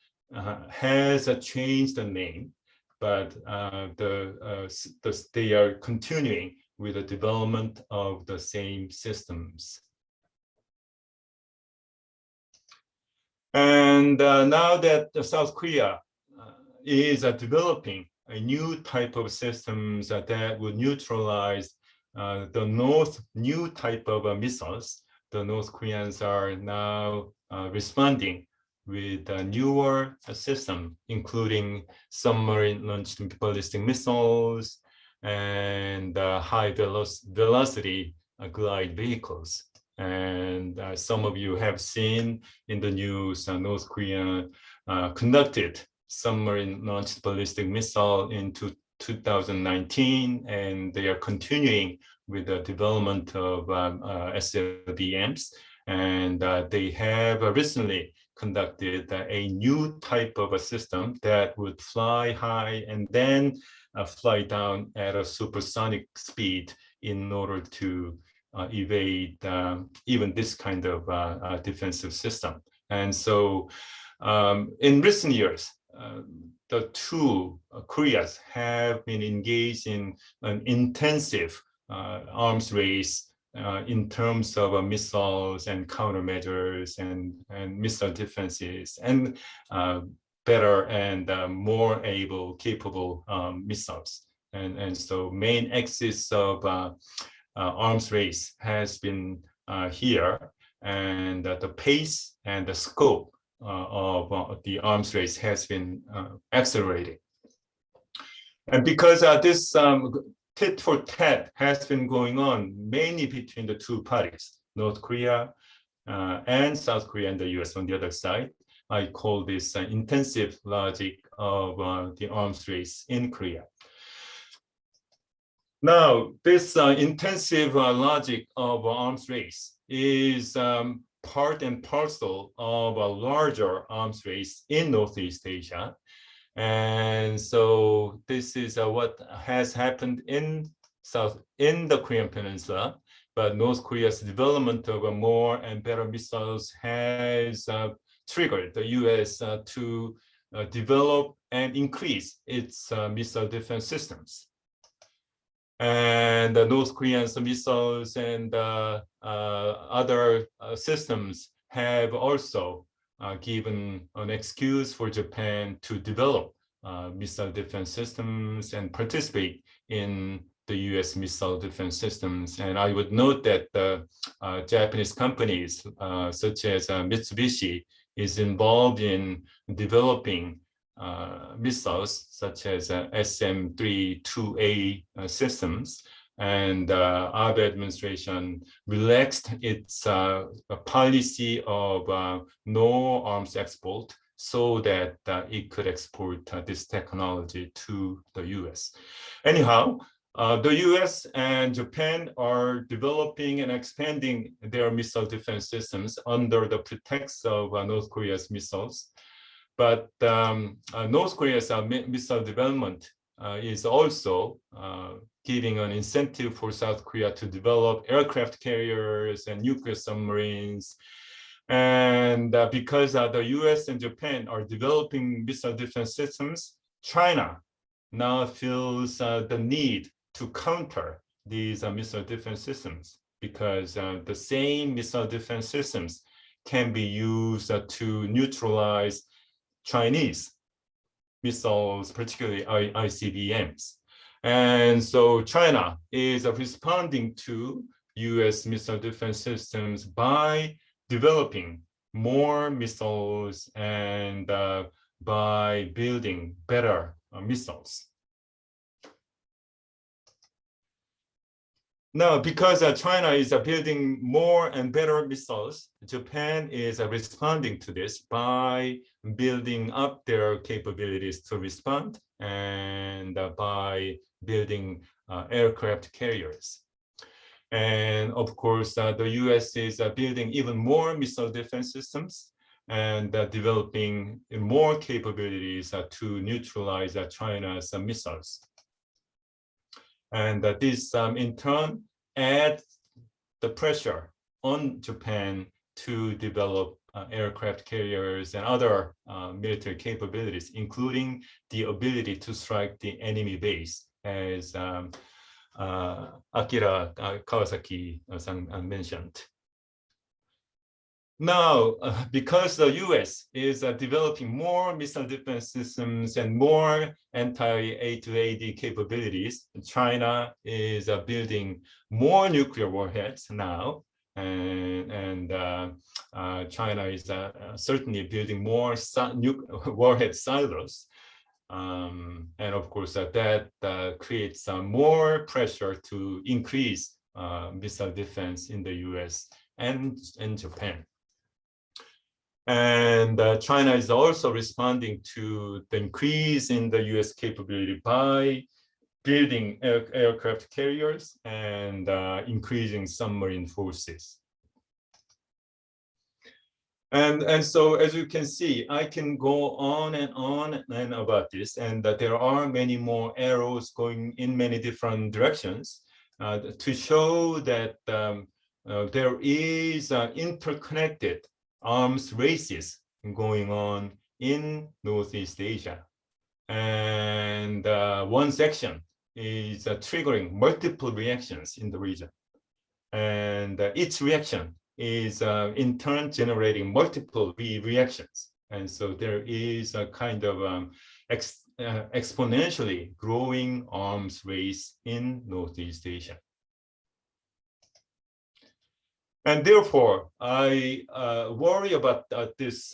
has changed the name, but they are continuing with the development of the same systems. And now that South Korea is developing a new type of systems that would neutralize the North new type of missiles, the North Koreans are now responding with a newer system, including submarine-launched ballistic missiles and high velocity glide vehicles. And some of you have seen in the news, North Korea conducted submarine-launched ballistic missile in 2019, and they are continuing with the development of SLBMs. And they have recently conducted a new type of a system that would fly high and then fly down at a supersonic speed in order to evade even this kind of defensive system. And so in recent years, the two Koreas have been engaged in an intensive arms race in terms of missiles and countermeasures and missile defenses and better and more capable missiles. And so main axis of arms race has been here, and the pace and the scope of the arms race has been accelerating. And because this tit for tat has been going on mainly between the two parties, North Korea and South Korea and the US on the other side, I call this intensive logic of the arms race in Korea. Now, this intensive logic of arms race is part and parcel of a larger arms race in Northeast Asia. And so this is what has happened in the Korean Peninsula, but North Korea's development of more and better missiles has triggered the US to develop and increase its missile defense systems. And the North Korean missiles and other systems have also given an excuse for Japan to develop missile defense systems and participate in the US missile defense systems. And I would note that the Japanese companies such as Mitsubishi is involved in developing missiles such as SM-32A systems, and Abe administration relaxed its policy of no arms export so that it could export this technology to the US. Anyhow, the US and Japan are developing and expanding their missile defense systems under the pretext of North Korea's missiles. But North Korea's missile development is also giving an incentive for South Korea to develop aircraft carriers and nuclear submarines. And because the US and Japan are developing missile defense systems, China now feels the need to counter these missile defense systems, because the same missile defense systems can be used to neutralize Chinese missiles, particularly ICBMs. And so China is responding to US missile defense systems by developing more missiles and by building better missiles. Now, because China is building more and better missiles, Japan is responding to this by building up their capabilities to respond and by building aircraft carriers. And of course, the US is building even more missile defense systems and developing more capabilities to neutralize China's missiles. And this in turn adds the pressure on Japan to develop aircraft carriers and other military capabilities, including the ability to strike the enemy base, as Akira Kawasaki-san mentioned. Now, because the US is developing more missile defense systems and more anti-A2AD capabilities, China is building more nuclear warheads now, and China is certainly building more warhead silos. And of course, that creates more pressure to increase missile defense in the US and in Japan. And China is also responding to the increase in the US capability by building aircraft carriers and increasing submarine forces. And so, as you can see, I can go on and about this, and that there are many more arrows going in many different directions to show that there is interconnected arms races going on in Northeast Asia. And one section is triggering multiple reactions in the region. And each reaction is in turn generating multiple reactions. And so there is a kind of exponentially growing arms race in Northeast Asia. And therefore, I worry about this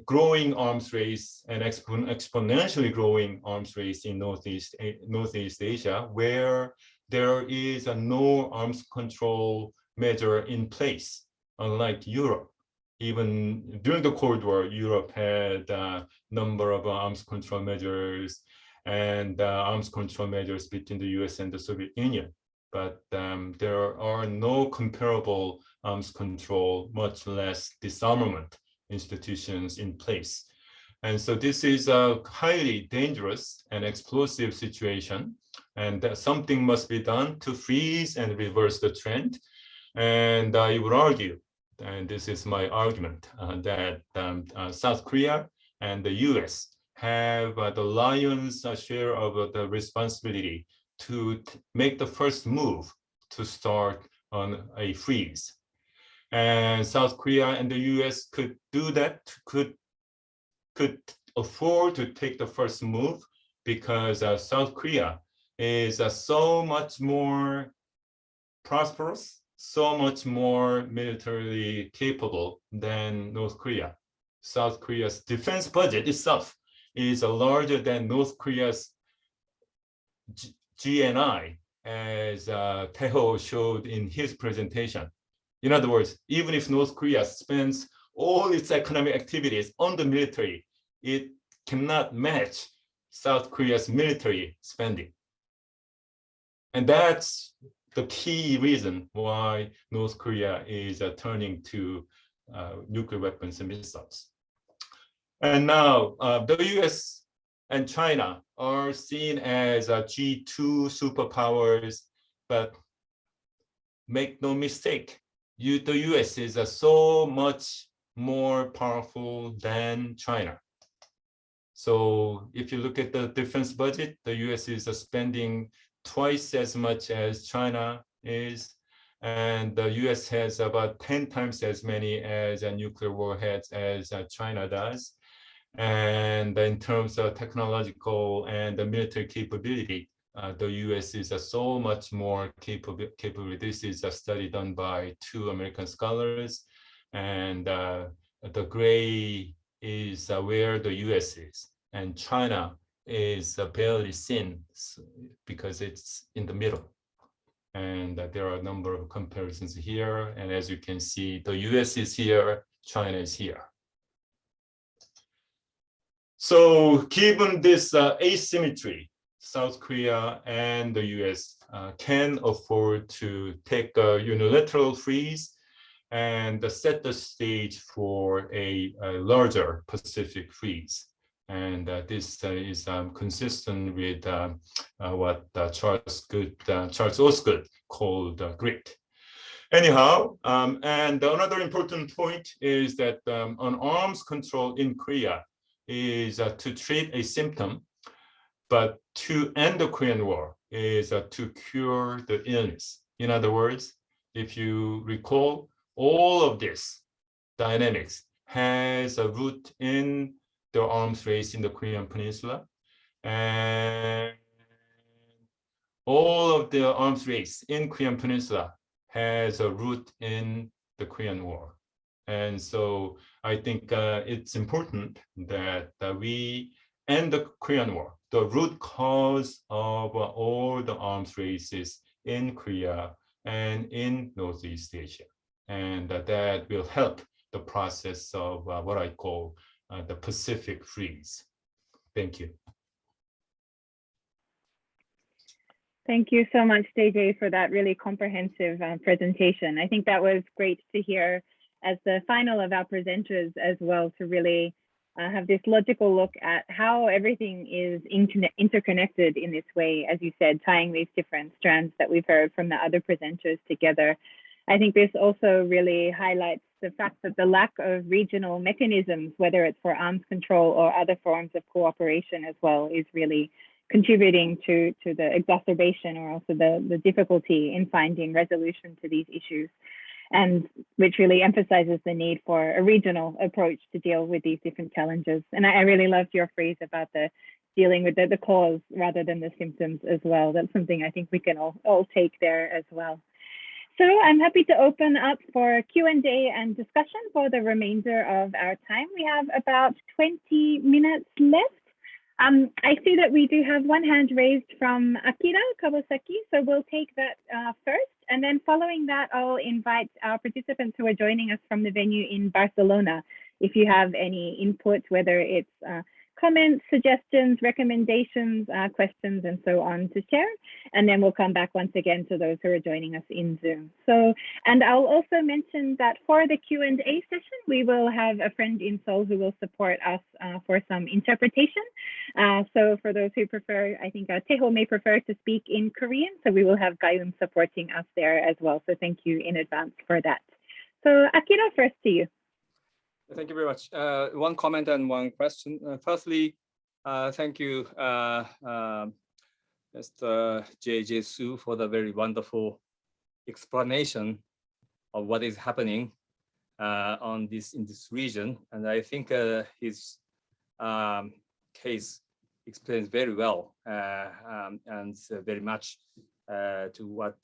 growing arms race and exponentially growing arms race in Northeast Asia, where there is no arms control measure in place, unlike Europe. Even during the Cold War, Europe had a number of arms control measures and arms control measures between the US and the Soviet Union. But there are no comparable arms control, much less disarmament institutions in place. And so this is a highly dangerous and explosive situation, and something must be done to freeze and reverse the trend. And I would argue, and this is my argument, that South Korea and the US have the lion's share of the responsibility to make the first move to start on a freeze. And South Korea and the US could do that, could afford to take the first move, because South Korea is so much more prosperous, so much more militarily capable than North Korea. South Korea's defense budget itself is larger than North Korea's GNI, as Taeho showed in his presentation. In other words, even if North Korea spends all its economic activities on the military, it cannot match South Korea's military spending. And that's the key reason why North Korea is turning to nuclear weapons and missiles. And now the US and China are seen as G2 superpowers, but make no mistake, the US is so much more powerful than China. So if you look at the defense budget, the US is spending twice as much as China is, and the US has about 10 times as many as nuclear warheads as China does. And in terms of technological and the military capability, the US is so much more capable. This is a study done by 2 American scholars, and the gray is where the US is, and China is barely seen because it's in the middle. And there are a number of comparisons here. And as you can see, the US is here, China is here. So given this asymmetry, South Korea and the US can afford to take a unilateral freeze and set the stage for a larger Pacific freeze. And this is consistent with what Charles Osgood called grit. Anyhow, and another important point is that on arms control in Korea is to treat a symptom, but to end the Korean War is to cure the illness. In other words, if you recall, all of this dynamics has a root in the arms race in the Korean Peninsula, and all of the arms race in Korean Peninsula has a root in the Korean War. And so I think it's important that we end the Korean War, the root cause of all the arms races in Korea and in Northeast Asia. And that will help the process of what I call the Pacific freeze. Thank you. Thank you so much, JJ, for that really comprehensive presentation. I think that was great to hear as the final of our presenters as well, to really have this logical look at how everything is interconnected in this way, as you said, tying these different strands that we've heard from the other presenters together. I think this also really highlights the fact that the lack of regional mechanisms, whether it's for arms control or other forms of cooperation as well, is really contributing to the exacerbation or also the difficulty in finding resolution to these issues, and which really emphasizes the need for a regional approach to deal with these different challenges. And I really loved your phrase about the dealing with the cause rather than the symptoms as well. That's something I think we can all take there as well. So I'm happy to open up for Q&A and discussion for the remainder of our time. We have about 20 minutes left. I see that we do have one hand raised from Akira Kawasaki, so we'll take that first. And then following that, I'll invite our participants who are joining us from the venue in Barcelona, if you have any input, whether it's comments, suggestions, recommendations, questions, and so on to share. And then we'll come back once again to those who are joining us in Zoom. So, and I'll also mention that for the Q&A session, we will have a friend in Seoul who will support us for some interpretation. So for those who prefer, I think Taeho may prefer to speak in Korean, so we will have Gayum supporting us there as well. So thank you in advance for that. So Akira, first to you. Thank you very much. One comment and one question. Firstly, thank you, Mr. JJ Su, for the very wonderful explanation of what is happening in this region. And I think his case explains very well and very much to what,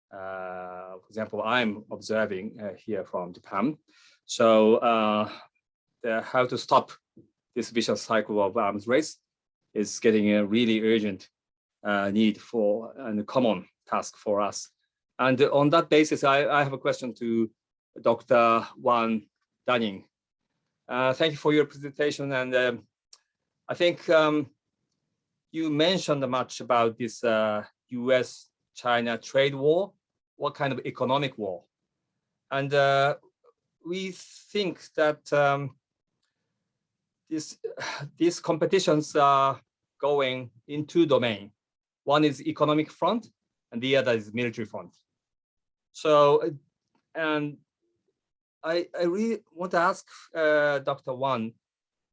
for example, I'm observing here from Japan. So how to stop this vicious cycle of arms race is getting a really urgent need for and a common task for us. And on that basis, I have a question to Dr. Wan Dunning. Thank you for your presentation. And I think you mentioned much about this US-China trade war, what kind of economic war. And we think that these competitions are going in two domains. One is economic front, and the other is military front. So, and I really want to ask Dr. Wang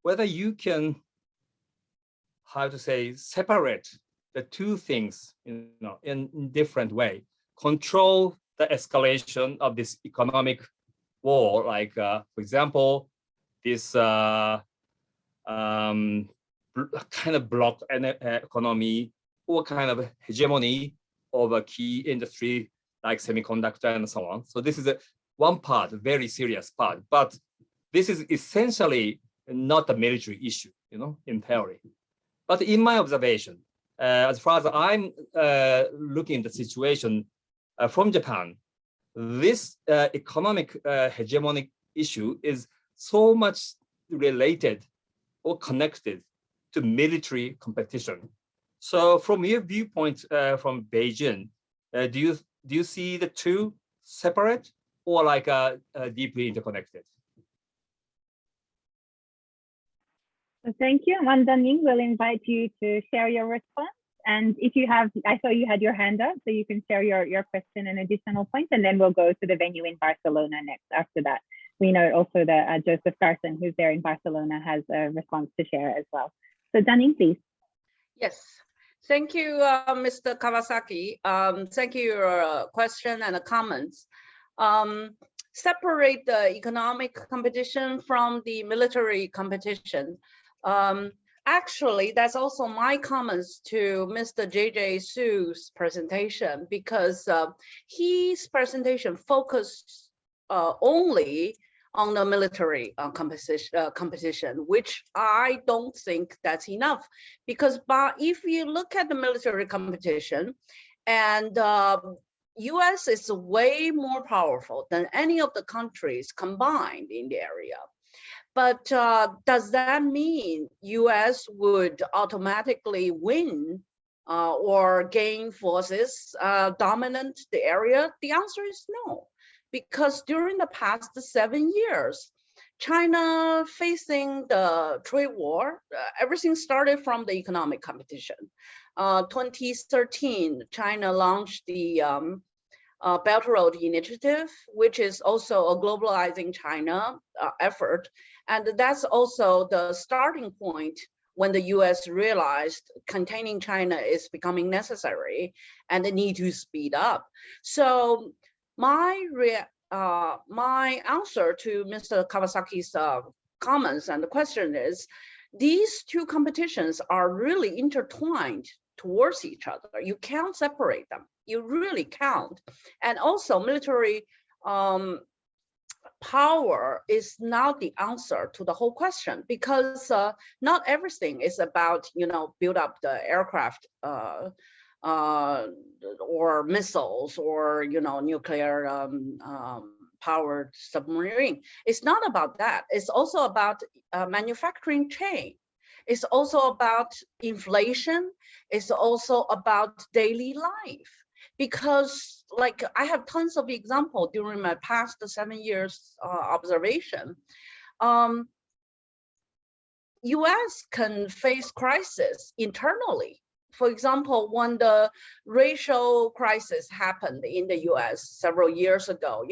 whether you can, how to say, separate the two things, in different way. Control the escalation of this economic war, like for example, this kind of block economy or kind of hegemony of a key industry like semiconductor and so on. So this is one part, a very serious part, but this is essentially not a military issue, in theory. But in my observation, as far as I'm looking at the situation from Japan, this economic hegemonic issue is so much related or connected to military competition. So from your viewpoint from Beijing, do you see the two separate or like deeply interconnected? Thank you. Wang Dunning will invite you to share your response. And if you have, I saw you had your hand up, so you can share your question and additional points, and then we'll go to the venue in Barcelona next after that. We know also that Joseph Garson, who's there in Barcelona, has a response to share as well. So Dunning, please. Yes. Thank you, Mr. Kawasaki. Thank you for your question and comments. Separate the economic competition from the military competition. Actually, that's also my comments to Mr. JJ Su's presentation, because his presentation focused only on the military competition, which I don't think that's enough. Because if you look at the military competition, and US is way more powerful than any of the countries combined in the area. But does that mean US would automatically win or gain forces dominant the area? The answer is no, because during the past 7 years, China facing the trade war, everything started from the economic competition. 2013, China launched the Belt and Road Initiative, which is also a globalizing China effort. And that's also the starting point when the US realized containing China is becoming necessary and the need to speed up. So my answer to Mr. Kawasaki's comments and the question is, these two competitions are really intertwined towards each other. You can't separate them. You really can't. And also military power is not the answer to the whole question, because not everything is about, build up the aircraft or missiles or, nuclear powered submarine. It's not about that. It's also about manufacturing chain. It's also about inflation. It's also about daily life. Because like I have tons of examples during my past 7 years observation. US can face crisis internally. For example, when the racial crisis happened in the US several years ago,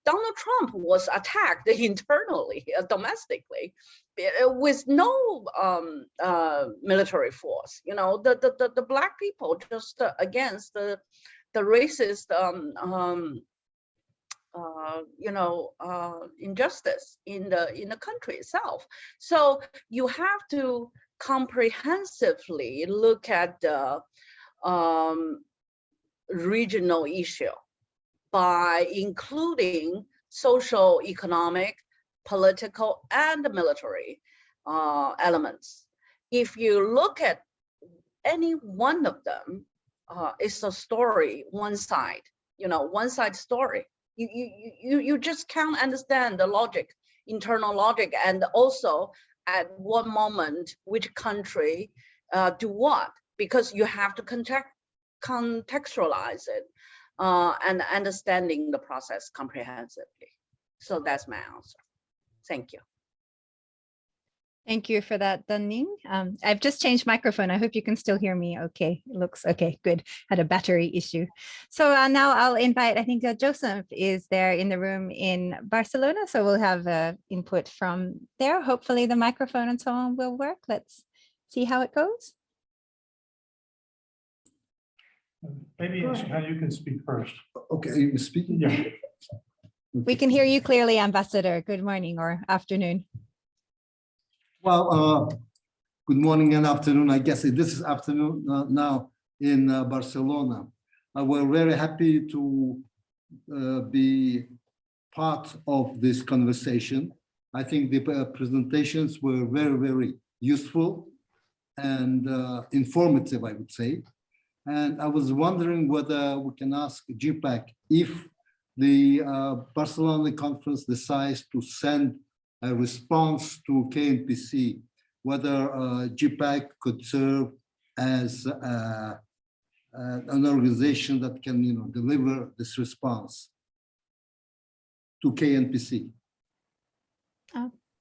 Donald Trump was attacked internally, domestically, with no military force. The Black people just against the racist injustice in the country itself. So you have to comprehensively look at the regional issue by including social, economic, political, and military elements. If you look at any one of them, it's a story, one side story. You just can't understand the logic, internal logic, and also at what moment, which country do what, because you have to contextualize it and understanding the process comprehensively. So that's my answer. Thank you. Thank you for that, Dunning. I've just changed microphone. I hope you can still hear me. Okay, it looks okay, good. Had a battery issue. So now I'll invite, I think Joseph is there in the room in Barcelona. So we'll have input from there. Hopefully the microphone and so on will work. Let's see how it goes. Maybe you can speak first. Okay, are you speaking? Yeah. We can hear you clearly, Ambassador. Good morning or afternoon. Well, good morning and afternoon. I guess this is afternoon now in Barcelona. We're very happy to be part of this conversation. I think the presentations were very, very useful and informative, I would say. And I was wondering whether we can ask GPAC if the Barcelona conference decides to send a response to KNPC, whether GPAC could serve as an organization that can, deliver this response to KNPC.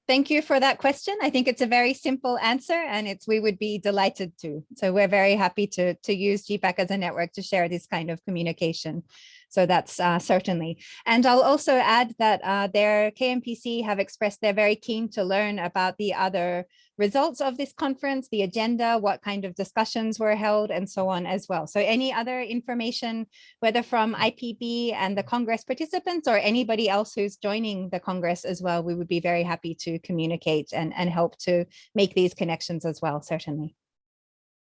Thank you for that question. I think it's a very simple answer, and we would be delighted to. So we're very happy to use GPAC as a network to share this kind of communication. So that's certainly. And I'll also add that their KNPC have expressed they're very keen to learn about the other results of this conference, the agenda, what kind of discussions were held, and so on as well. So any other information, whether from IPB and the Congress participants or anybody else who's joining the Congress as well, we would be very happy to communicate and help to make these connections as well, certainly.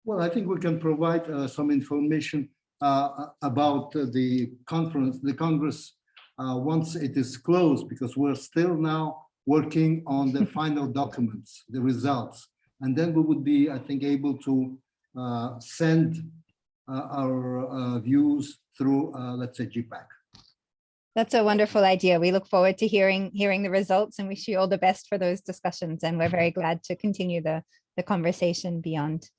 Well, I think we can provide some information about the conference, the Congress, once it is closed, because we're still now working on the final documents, the results. And then we would be, I think, able to send our views through, let's say, GPAC. That's a wonderful idea. We look forward to hearing the results and wish you all the best for those discussions. And we're very glad to continue the conversation beyond.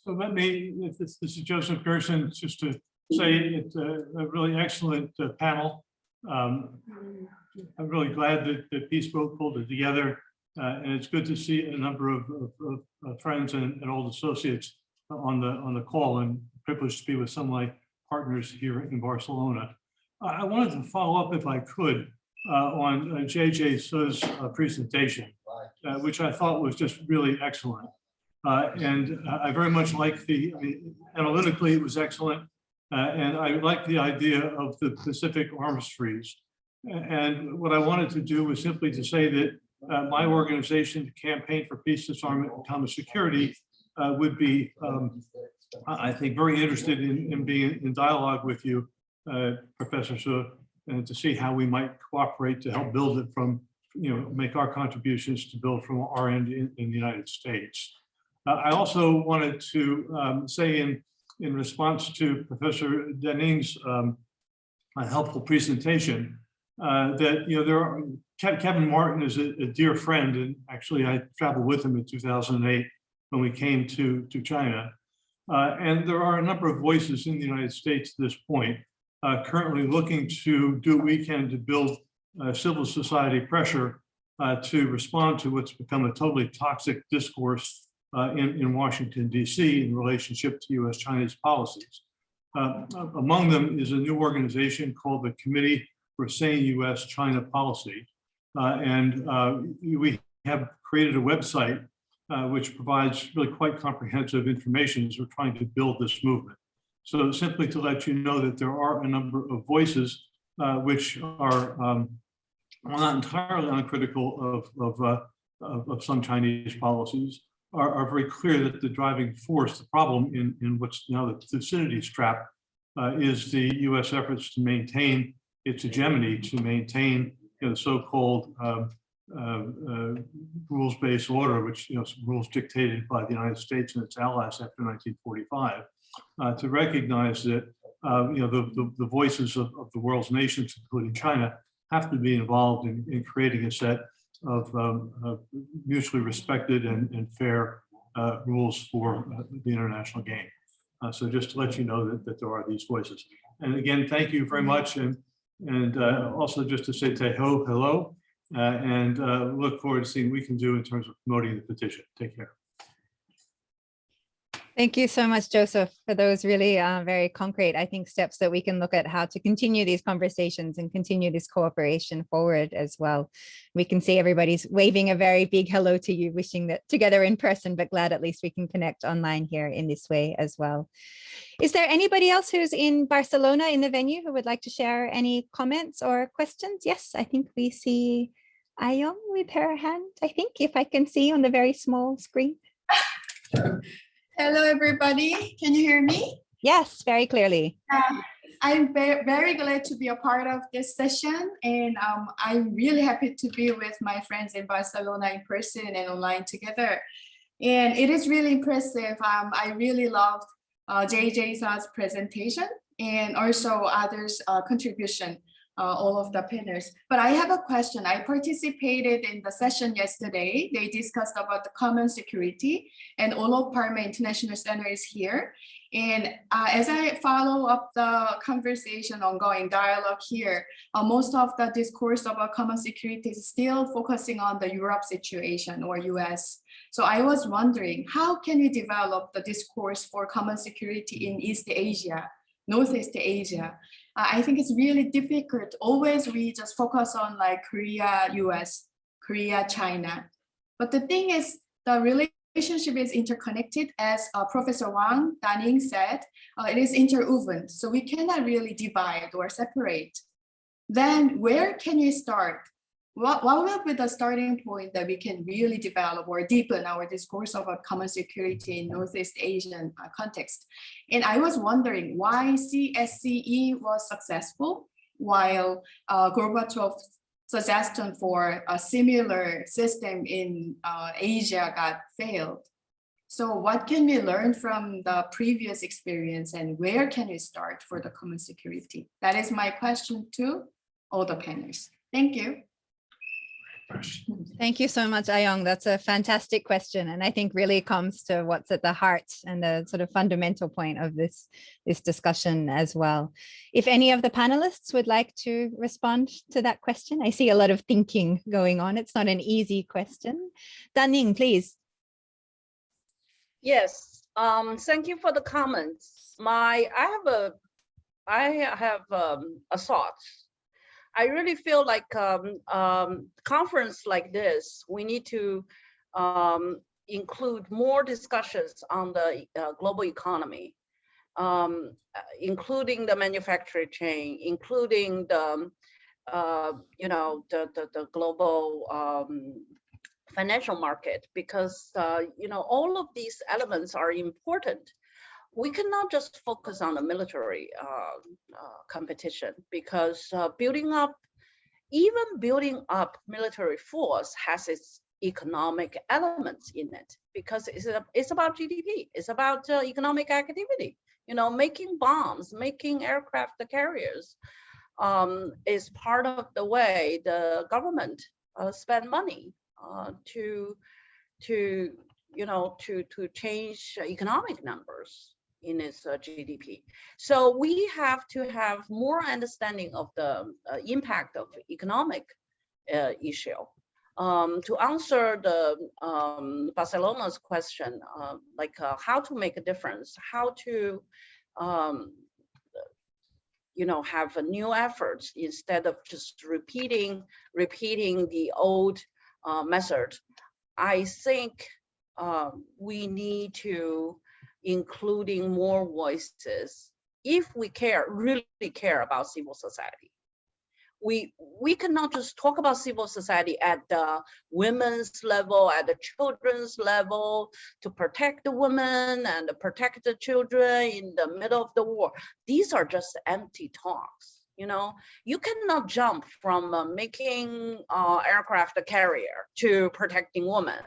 So let me, this is Joseph Gerson, just to say it's a really excellent panel. I'm really glad that Peaceboat pulled it together. And it's good to see a number of friends and old associates on the call, and privileged to be with some of my partners here in Barcelona. I wanted to follow up, if I could, on JJ Suh's presentation, which I thought was just really excellent. And I very much like analytically it was excellent. And I like the idea of the Pacific arms freeze. And what I wanted to do was simply to say that my organization, the Campaign for Peace, Disarmament, and Common Security, would be, I think, very interested in being in dialogue with you, Professor Suh, and to see how we might cooperate to help build it from, make our contributions to build from our end in the United States. I also wanted to say in response to Professor Denning's helpful presentation that Kevin Martin is a dear friend, and actually I traveled with him in 2008 when we came to China. And there are a number of voices in the United States at this point currently looking to do what we can to build civil society pressure to respond to what's become a totally toxic discourse in Washington, D.C. in relationship to U.S.-China's policies. Among them is a new organization called the Committee for Sane U.S.-China Policy. And we have created a website which provides really quite comprehensive information as we're trying to build this movement. So simply to let you know that there are a number of voices which are not entirely uncritical of some Chinese policies, are very clear that the driving force, the problem in what's now the Thucydides trap, is the U.S. efforts to maintain its hegemony, to maintain the so-called rules-based order, which rules dictated by the United States and its allies after 1945, to recognize that the voices of the world's nations, including China, have to be involved in creating a set of mutually respected and fair rules for the international game. So just to let you know that there are these voices. And again, thank you very much. And also just to say hello and look forward to seeing what we can do in terms of promoting the petition. Take care. Thank you so much, Joseph, for those really very concrete, I think, steps that we can look at how to continue these conversations and continue this cooperation forward as well. We can see everybody's waving a very big hello to you, wishing that together in person, but glad at least we can connect online here in this way as well. Is there anybody else who's in Barcelona in the venue who would like to share any comments or questions? Yes, I think we see Ayong with her hand, I think, if I can see on the very small screen. Hello, everybody. Can you hear me? Yes, very clearly. I'm very glad to be a part of this session, and I'm really happy to be with my friends in Barcelona in person and online together. And it is really impressive. I really loved JJ's presentation and also others' contribution, all of the panels. But I have a question. I participated in the session yesterday. They discussed about the common security, and Olof Palme International Center is here. And as I follow up the conversation, ongoing dialogue here, most of the discourse about common security is still focusing on the Europe situation or US. So I was wondering, how can we develop the discourse for common security in East Asia, Northeast Asia? I think it's really difficult. Always we just focus on like Korea, US, Korea, China. But the thing is, the relationship is interconnected, as Professor Wang Daning said, it is interwoven. So we cannot really divide or separate. Then where can we start? What will be the starting point that we can really develop or deepen our discourse about common security in Northeast Asian context? And I was wondering why CSCE was successful while Gorbachev's suggestion for a similar system in Asia got failed. So what can we learn from the previous experience, and where can we start for the common security? That is my question to all the panelists. Thank you. Thank you so much, Ayong. That's a fantastic question, and I think really comes to what's at the heart and the sort of fundamental point of this discussion as well. If any of the panelists would like to respond to that question, I see a lot of thinking going on. It's not an easy question. Daning, please. Yes, thank you for the comments. I have a thought. I really feel like conference like this, we need to include more discussions on the global economy, including the manufacturing chain, including the the global financial market, because all of these elements are important. We cannot just focus on the military competition, because building up military force has its economic elements in it, because it's about GDP, it's about economic activity. Making bombs, making aircraft carriers is part of the way the government spend money to change economic numbers in its GDP. So we have to have more understanding of the impact of economic issue. To answer the Barcelona's question, how to make a difference, how to have new efforts instead of just repeating the old method. I think we need to including more voices if we really care about civil society. We cannot just talk about civil society at the women's level, at the children's level, to protect the women and protect the children in the middle of the war. These are just empty talks. You cannot jump from making aircraft carrier to protecting women.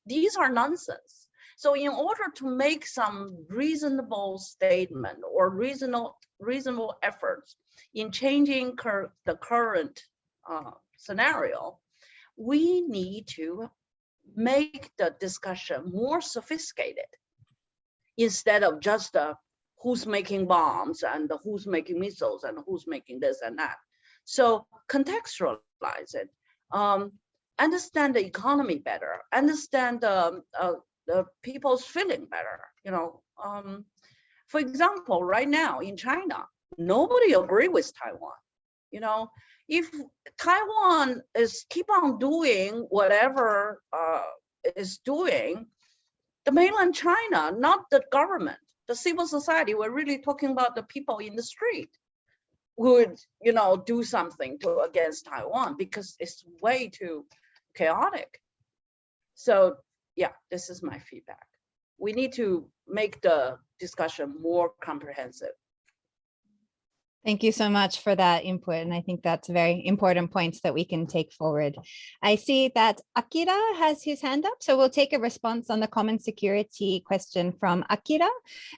These are nonsense. So in order to make some reasonable statement or reasonable efforts in changing the current scenario, we need to make the discussion more sophisticated instead of just who's making bombs and who's making missiles and who's making this and that. So contextualize it. understand the economy better, understand the people's feeling better. You know, for example, right now in China, nobody agree with Taiwan. You know, if Taiwan is keep on doing whatever is doing, the mainland China, not the government, the civil society, we're really talking about the people in the street, would, you know, do something against Taiwan because it's way too chaotic. So yeah, this is my feedback. We need to make the discussion more comprehensive. Thank you so much for that input. And I think that's very important points that we can take forward. I see that Akira has his hand up. So we'll take a response on the common security question from Akira.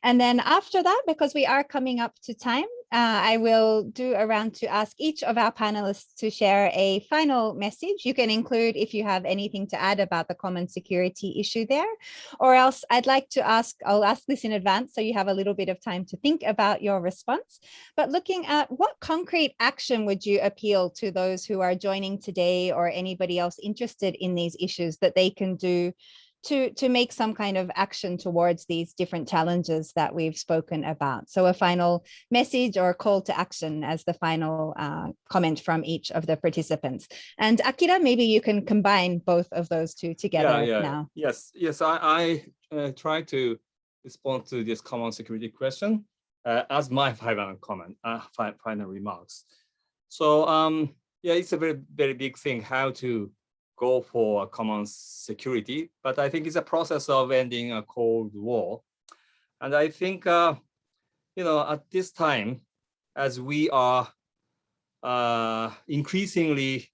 And then after that, because we are coming up to time, I will do a round to ask each of our panelists to share a final message. You can include if you have anything to add about the common security issue there, or else I'd like to ask, I'll ask this in advance so you have a little bit of time to think about your response. But looking at what concrete action would you appeal to those who are joining today or anybody else interested in these issues that they can do to make some kind of action towards these different challenges that we've spoken about? So a final message or call to action as the final comment from each of the participants. And Akira, maybe you can combine both of those two together now. Yes, I try to respond to this common security question as my final comment, final remarks. So yeah, it's a very big thing how to go for common security, but I think it's a process of ending a Cold War. And I think, you know, at this time, as we are increasingly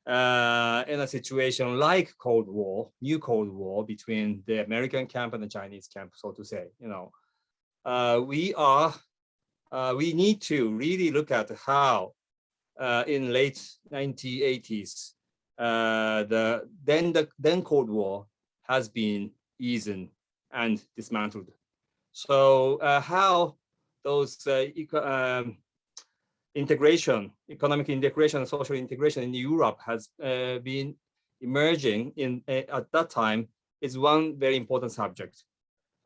in a situation like Cold War, new Cold War between the American camp and the Chinese camp, so to say, you know, we need to really look at how in late 1980s, the then Cold War has been eased and dismantled. So how those integration, economic integration and social integration in Europe has been emerging at that time is one very important subject.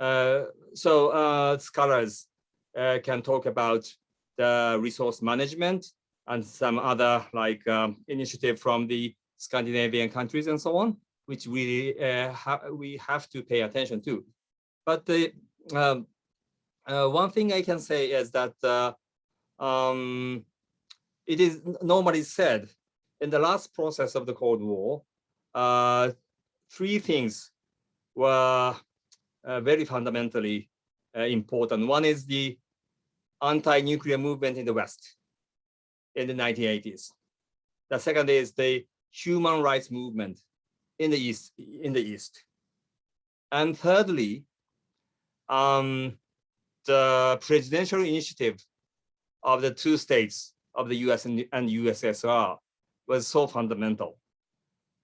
So scholars can talk about the resource management and some other like initiative from the Scandinavian countries and so on, which really we have to pay attention to. But the one thing I can say is that it is normally said in the last process of the Cold War, three things were very fundamentally important. One is the anti-nuclear movement in the West in the 1980s. The second is the human rights movement in the East. And thirdly, the presidential initiative of the two states of the US and USSR was so fundamental.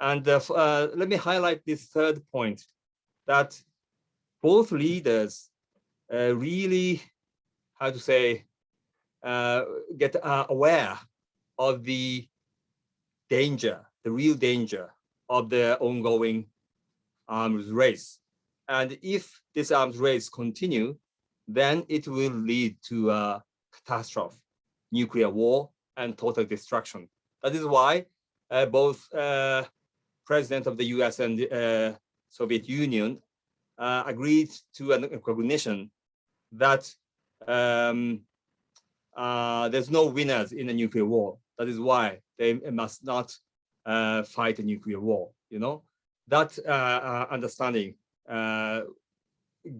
And let me highlight this third point, that both leaders really, how to say, get aware of the danger, the real danger of the ongoing arms race. And if this arms race continue, then it will lead to a catastrophe, nuclear war and total destruction. That is why both president of the US and the Soviet Union agreed to a recognition that there's no winners in a nuclear war. That is why they must not fight a nuclear war. You know, that understanding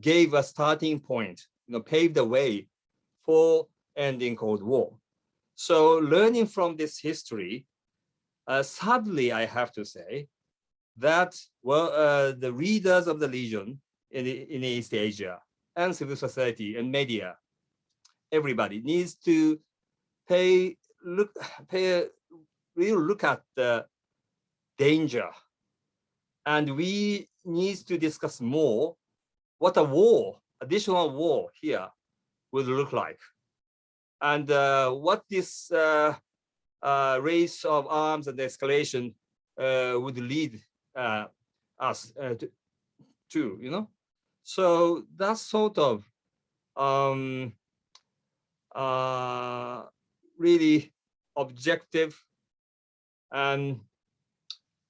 gave a starting point, you know, paved the way for ending Cold War. So learning from this history, sadly, I have to say that, well, the leaders of the region in East Asia and civil society and media, everybody needs to pay a real look at the danger, and we need to discuss more what a war, additional war here, would look like, and what this race of arms and escalation would lead us to, you know. So that's sort of really objective and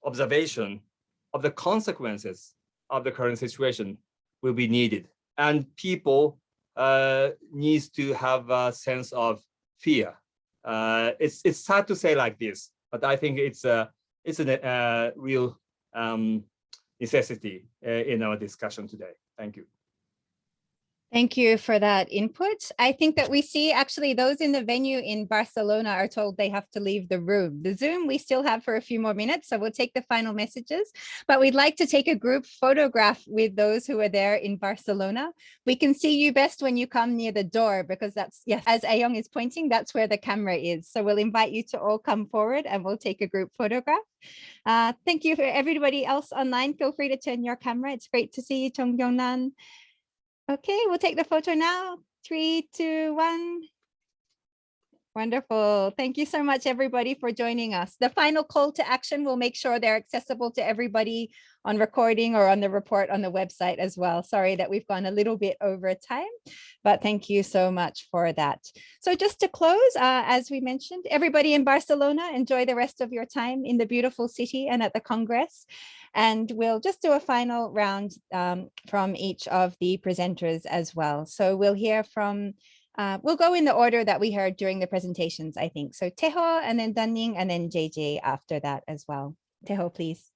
observation of the consequences of the current situation will be needed, and people needs to have a sense of fear. It's hard to say like this, but I think it's a real necessity in our discussion today. Thank you. Thank you for that input. I think that we see actually those in the venue in Barcelona are told they have to leave the room. The Zoom we still have for a few more minutes, so we'll take the final messages, but we'd like to take a group photograph with those who are there in Barcelona. We can see you best when you come near the door, because that's, yes, as Ayong is pointing, that's where the camera is. So we'll invite you to all come forward and we'll take a group photograph. Thank you for everybody else online. Feel free to turn your camera. It's great to see you, Chung Kyung-nan. Okay, we'll take the photo now. 3, 2, 1. Wonderful. Thank you so much, everybody, for joining us. The final call to action, will make sure they're accessible to everybody on recording or on the report on the website as well. Sorry that we've gone a little bit over time, but thank you so much for that. So just to close, as we mentioned, everybody in Barcelona, enjoy the rest of your time in the beautiful city and at the Congress. And we'll just do a final round from each of the presenters as well. So we'll hear from, we'll go in the order that we heard during the presentations, I think. So Taeho, and then Dunning, and then JJ after that as well. Taeho, please.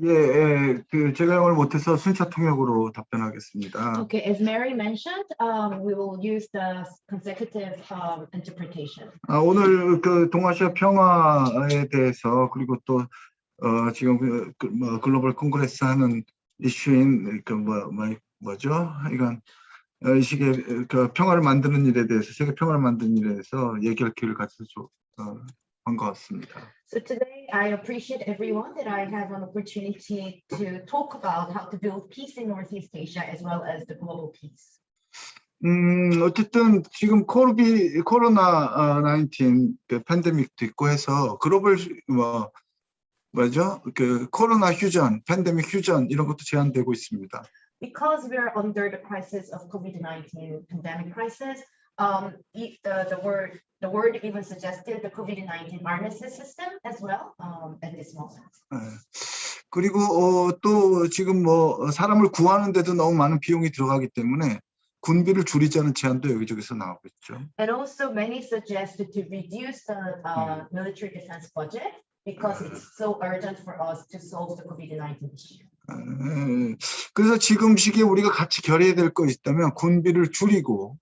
예, 제가 영어를 못해서 순차 통역으로 답변하겠습니다. Okay, as Mary mentioned, we will use the consecutive interpretation. 오늘 그 동아시아 평화에 대해서, 그리고 또 지금 글로벌 콩그레스 하는 이슈인 뭐죠? 이건 이 시기에 그 평화를 만드는 일에 대해서, 세계 평화를 만드는 일에 대해서 얘기할 기회를 가져서 반가웠습니다. So today I appreciate everyone that I have an opportunity to talk about how to build peace in Northeast Asia as well as the global peace. 어쨌든 지금 코로나 19 그 팬데믹도 있고 해서 글로벌 뭐죠? 그 코로나 휴전, 팬데믹 휴전 이런 것도 제한되고 있습니다. Because we are under the crisis of COVID-19 pandemic crisis, if the word even suggested the COVID-19 armistice system as well at this moment. 그리고 또 지금 뭐 사람을 구하는 데도 너무 많은 비용이 들어가기 때문에 군비를 줄이자는 제안도 여기저기서 나오고 있죠. And also many suggested to reduce the military defense budget because it's so urgent for us to solve the COVID-19 issue. 그래서 지금 시기에 우리가 같이 결의해야 될 거 있다면 군비를 줄이고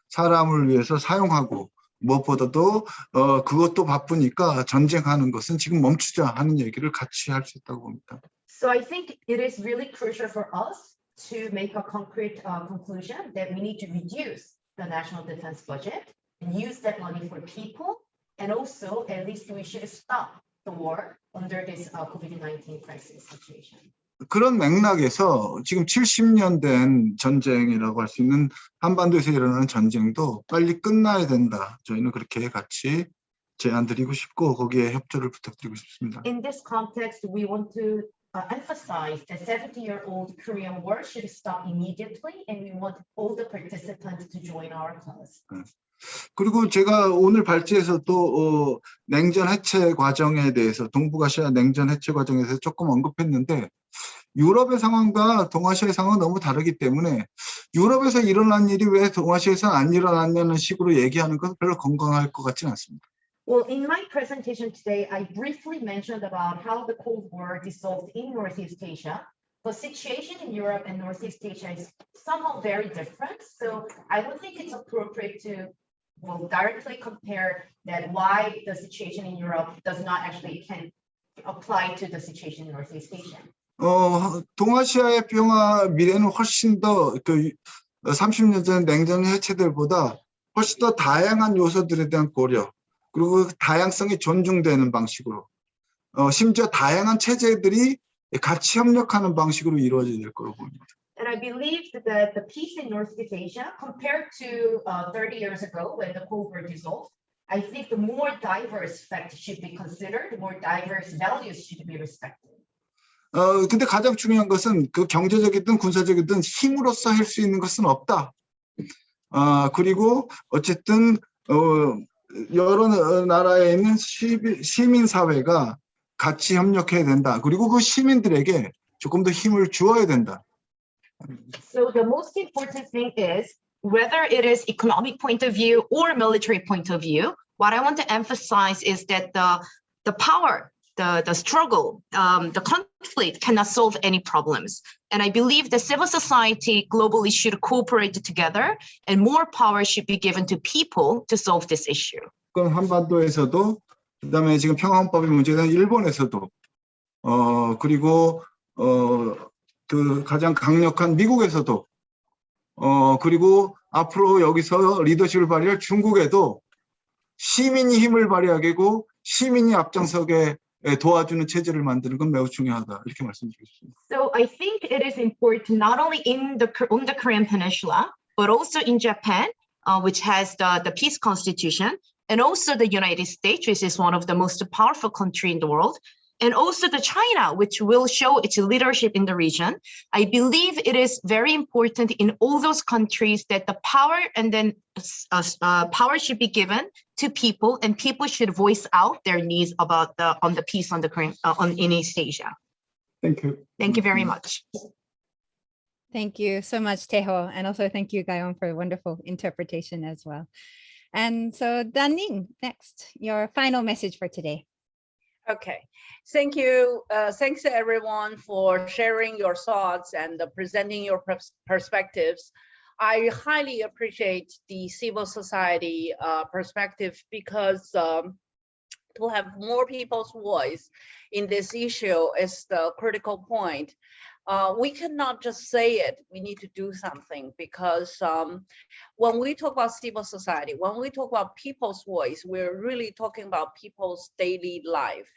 사람을 위해서 사용하고, 무엇보다도 그것도 바쁘니까 전쟁하는 것은 지금 멈추자 하는 얘기를 같이 할 수 있다고 봅니다. So I think it is really crucial for us to make a concrete conclusion that we need to reduce the national defense budget and use that money for people, and also at least we should stop the war under this COVID-19 crisis situation. 그런 맥락에서 지금 70년 된 전쟁이라고 할 수 있는 한반도에서 일어나는 전쟁도 빨리 끝나야 된다. 저희는 그렇게 같이 제안 드리고 싶고 거기에 협조를 부탁드리고 싶습니다. In this context, we want to emphasize that 70-year-old Korean War should stop immediately, and we want all the participants to join our cause. 그리고 제가 오늘 발제에서 또 냉전 해체 과정에 대해서, 동북아시아 냉전 해체 과정에 대해서 조금 언급했는데, 유럽의 상황과 동아시아의 상황은 너무 다르기 때문에 유럽에서 일어난 일이 왜 동아시아에서는 안 일어났냐는 식으로 얘기하는 것은 별로 건강할 것 같지는 않습니다. Well, in my presentation today, I briefly mentioned about how the Cold War dissolved in Northeast Asia. The situation in Europe and Northeast Asia is somehow very different. So I don't think it's appropriate to directly compare that why the situation in Europe does not actually can apply to the situation in Northeast Asia. 동아시아의 평화 미래는 훨씬 더 30년 전 냉전 해체들보다 훨씬 더 다양한 요소들에 대한 고려, 그리고 다양성이 존중되는 방식으로, 심지어 다양한 체제들이 같이 협력하는 방식으로 이루어져야 될 거라고 봅니다. And I believe that the peace in Northeast Asia, compared to 30 years ago when the Cold War dissolved, I think the more diverse facts should be considered, more diverse values should be respected. 근데 가장 중요한 것은 그 경제적이든 군사적이든 힘으로써 할 수 있는 것은 없다. 그리고 어쨌든 여러 나라에 있는 시민 사회가 같이 협력해야 된다. 그리고 그 시민들에게 조금 더 힘을 주어야 된다. So the most important thing is whether it is economic point of view or military point of view, what I want to emphasize is that the power, the struggle, the conflict cannot solve any problems. And I believe the civil society globally should cooperate together and more power should be given to people to solve this issue. 한반도에서도 그다음에 지금 평화헌법이 문제된 일본에서도 그리고 그 가장 강력한 미국에서도 그리고 앞으로 여기서 리더십을 발휘할 중국에도 시민이 힘을 발휘하게 하고 시민이 앞장서게 도와주는 체제를 만드는 건 매우 중요하다 이렇게 말씀드리겠습니다. So I think it is important not only on the Korean Peninsula, but also in Japan, which has the peace constitution, and also the United States, which is one of the most powerful countries in the world, and also the China, which will show its leadership in the region. I believe it is very important in all those countries that the power and then power should be given to people, and people should voice out their needs about on the peace on the Korean in East Asia. Thank you. Thank you very much. Thank you so much, Taeho, and also thank you, Gayon, for a wonderful interpretation as well. And so, Dan-Ning, next, your final message for today. Okay, thank you. Thanks everyone for sharing your thoughts and presenting your perspectives. I highly appreciate the civil society perspective because to have more people's voice in this issue is the critical point. We cannot just say it, we need to do something because when we talk about civil society, when we talk about people's voice, we're really talking about people's daily life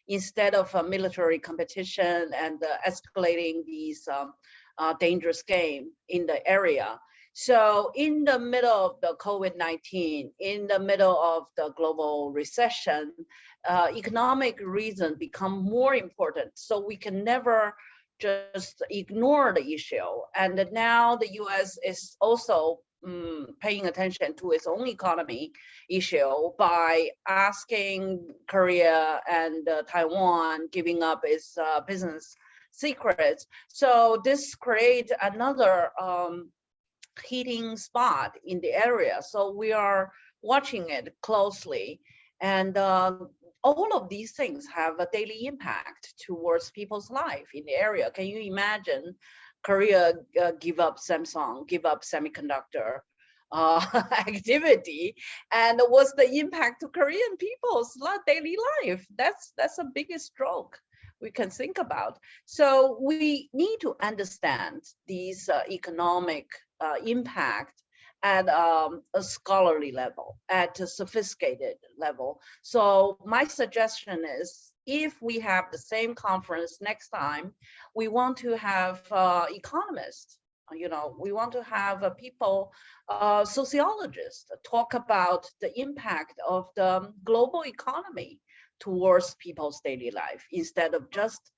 instead of a military competition and escalating these dangerous game in the area. So in the middle of the COVID-19, in the middle of the global recession, economic reasons become more important. So we can never just ignore the issue. And now the US is also paying attention to its own economy issue by asking Korea and Taiwan giving up its business secrets. So this creates another heating spot in the area. So we are watching it closely. And all of these things have a daily impact towards people's life in the area. Can you imagine Korea give up Samsung, give up semiconductor activity, and what's the impact to Korean people's daily life? That's a biggest stroke we can think about. So we need to understand these economic impact at a scholarly level, at a sophisticated level. So my suggestion is, if we have the same conference next time, we want to have economists, we want to have people, sociologists, talk about the impact of the global economy towards people's daily life, instead of just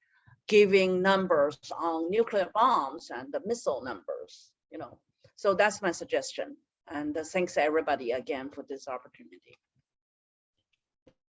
giving numbers on nuclear bombs and the missile numbers, So that's my suggestion. And thanks everybody again for this opportunity.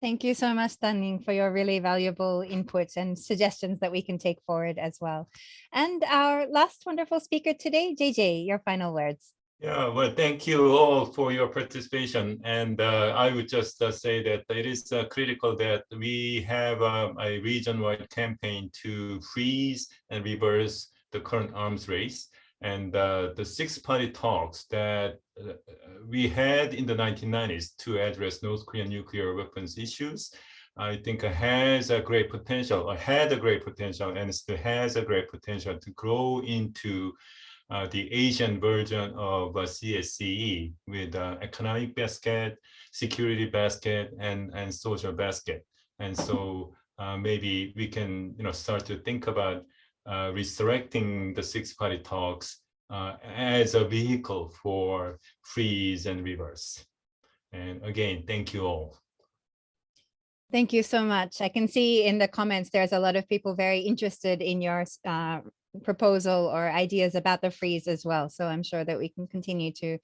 Thank you so much, Dan-Ning, for your really valuable inputs and suggestions that we can take forward as well. And our last wonderful speaker today, JJ, your final words. Yeah, well, thank you all for your participation. And I would just say that it is critical that we have a region-wide campaign to freeze and reverse the current arms race. And the six-party talks that we had in the 1990s to address North Korean nuclear weapons issues, I think has a great potential, or had a great potential, and still has a great potential to grow into the Asian version of CSCE with economic basket, security basket, and social basket. And so maybe we can start to think about resurrecting the six-party talks as a vehicle for freeze and reverse. And again, thank you all. Thank you so much. I can see in the comments, there's a lot of people very interested in your proposal or ideas about the freeze as well. So I'm sure that we can continue to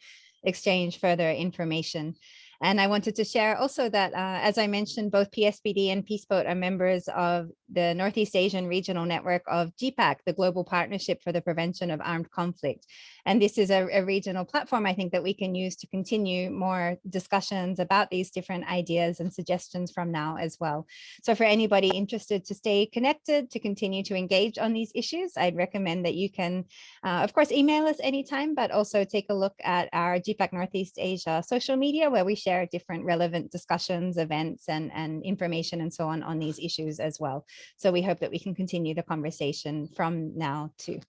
exchange further information. And I wanted to share also that, as I mentioned, both PSPD and Peace Boat are members of the Northeast Asian Regional Network of GPAC, the Global Partnership for the Prevention of Armed Conflict. And this is a regional platform, I think, that we can use to continue more discussions about these different ideas and suggestions from now as well. So for anybody interested to stay connected, to continue to engage on these issues, I'd recommend that you can, of course, email us anytime, but also take a look at our GPAC Northeast Asia social media, where we share different relevant discussions, events, and information and so on these issues as well. So we hope that we can continue the conversation from now too.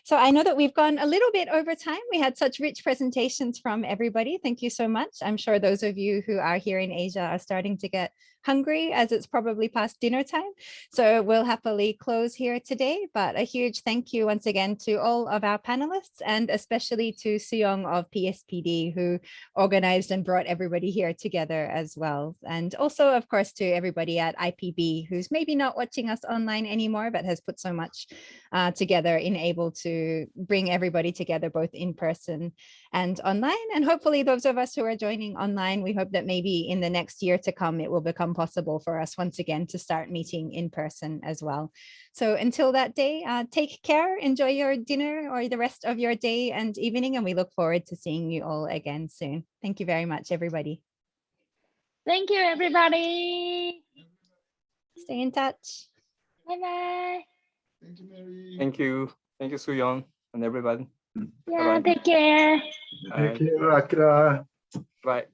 So I know that we've gone a little bit over time. We had such rich presentations from everybody. Thank you so much. I'm sure those of you who are here in Asia are starting to get hungry, as it's probably past dinner time. So we'll happily close here today, but a huge thank you once again to all of our panelists, and especially to Suyong of PSPD, who organized and brought everybody here together as well. And also, of course, to everybody at IPB, who's maybe not watching us online anymore, but has put so much together in able to bring everybody together, both in person and online. And hopefully those of us who are joining online, we hope that maybe in the next year to come, it will become possible for us once again to start meeting in person as well. So until that day, take care, enjoy your dinner or the rest of your day and evening, and we look forward to seeing you all again soon. Thank you very much, everybody. Thank you, everybody. Stay in touch. Bye-bye. Thank you, Mary. Thank you. Thank you, Suyong, and everybody. Yeah, Bye-bye. take care. Thank you, Akira. Bye.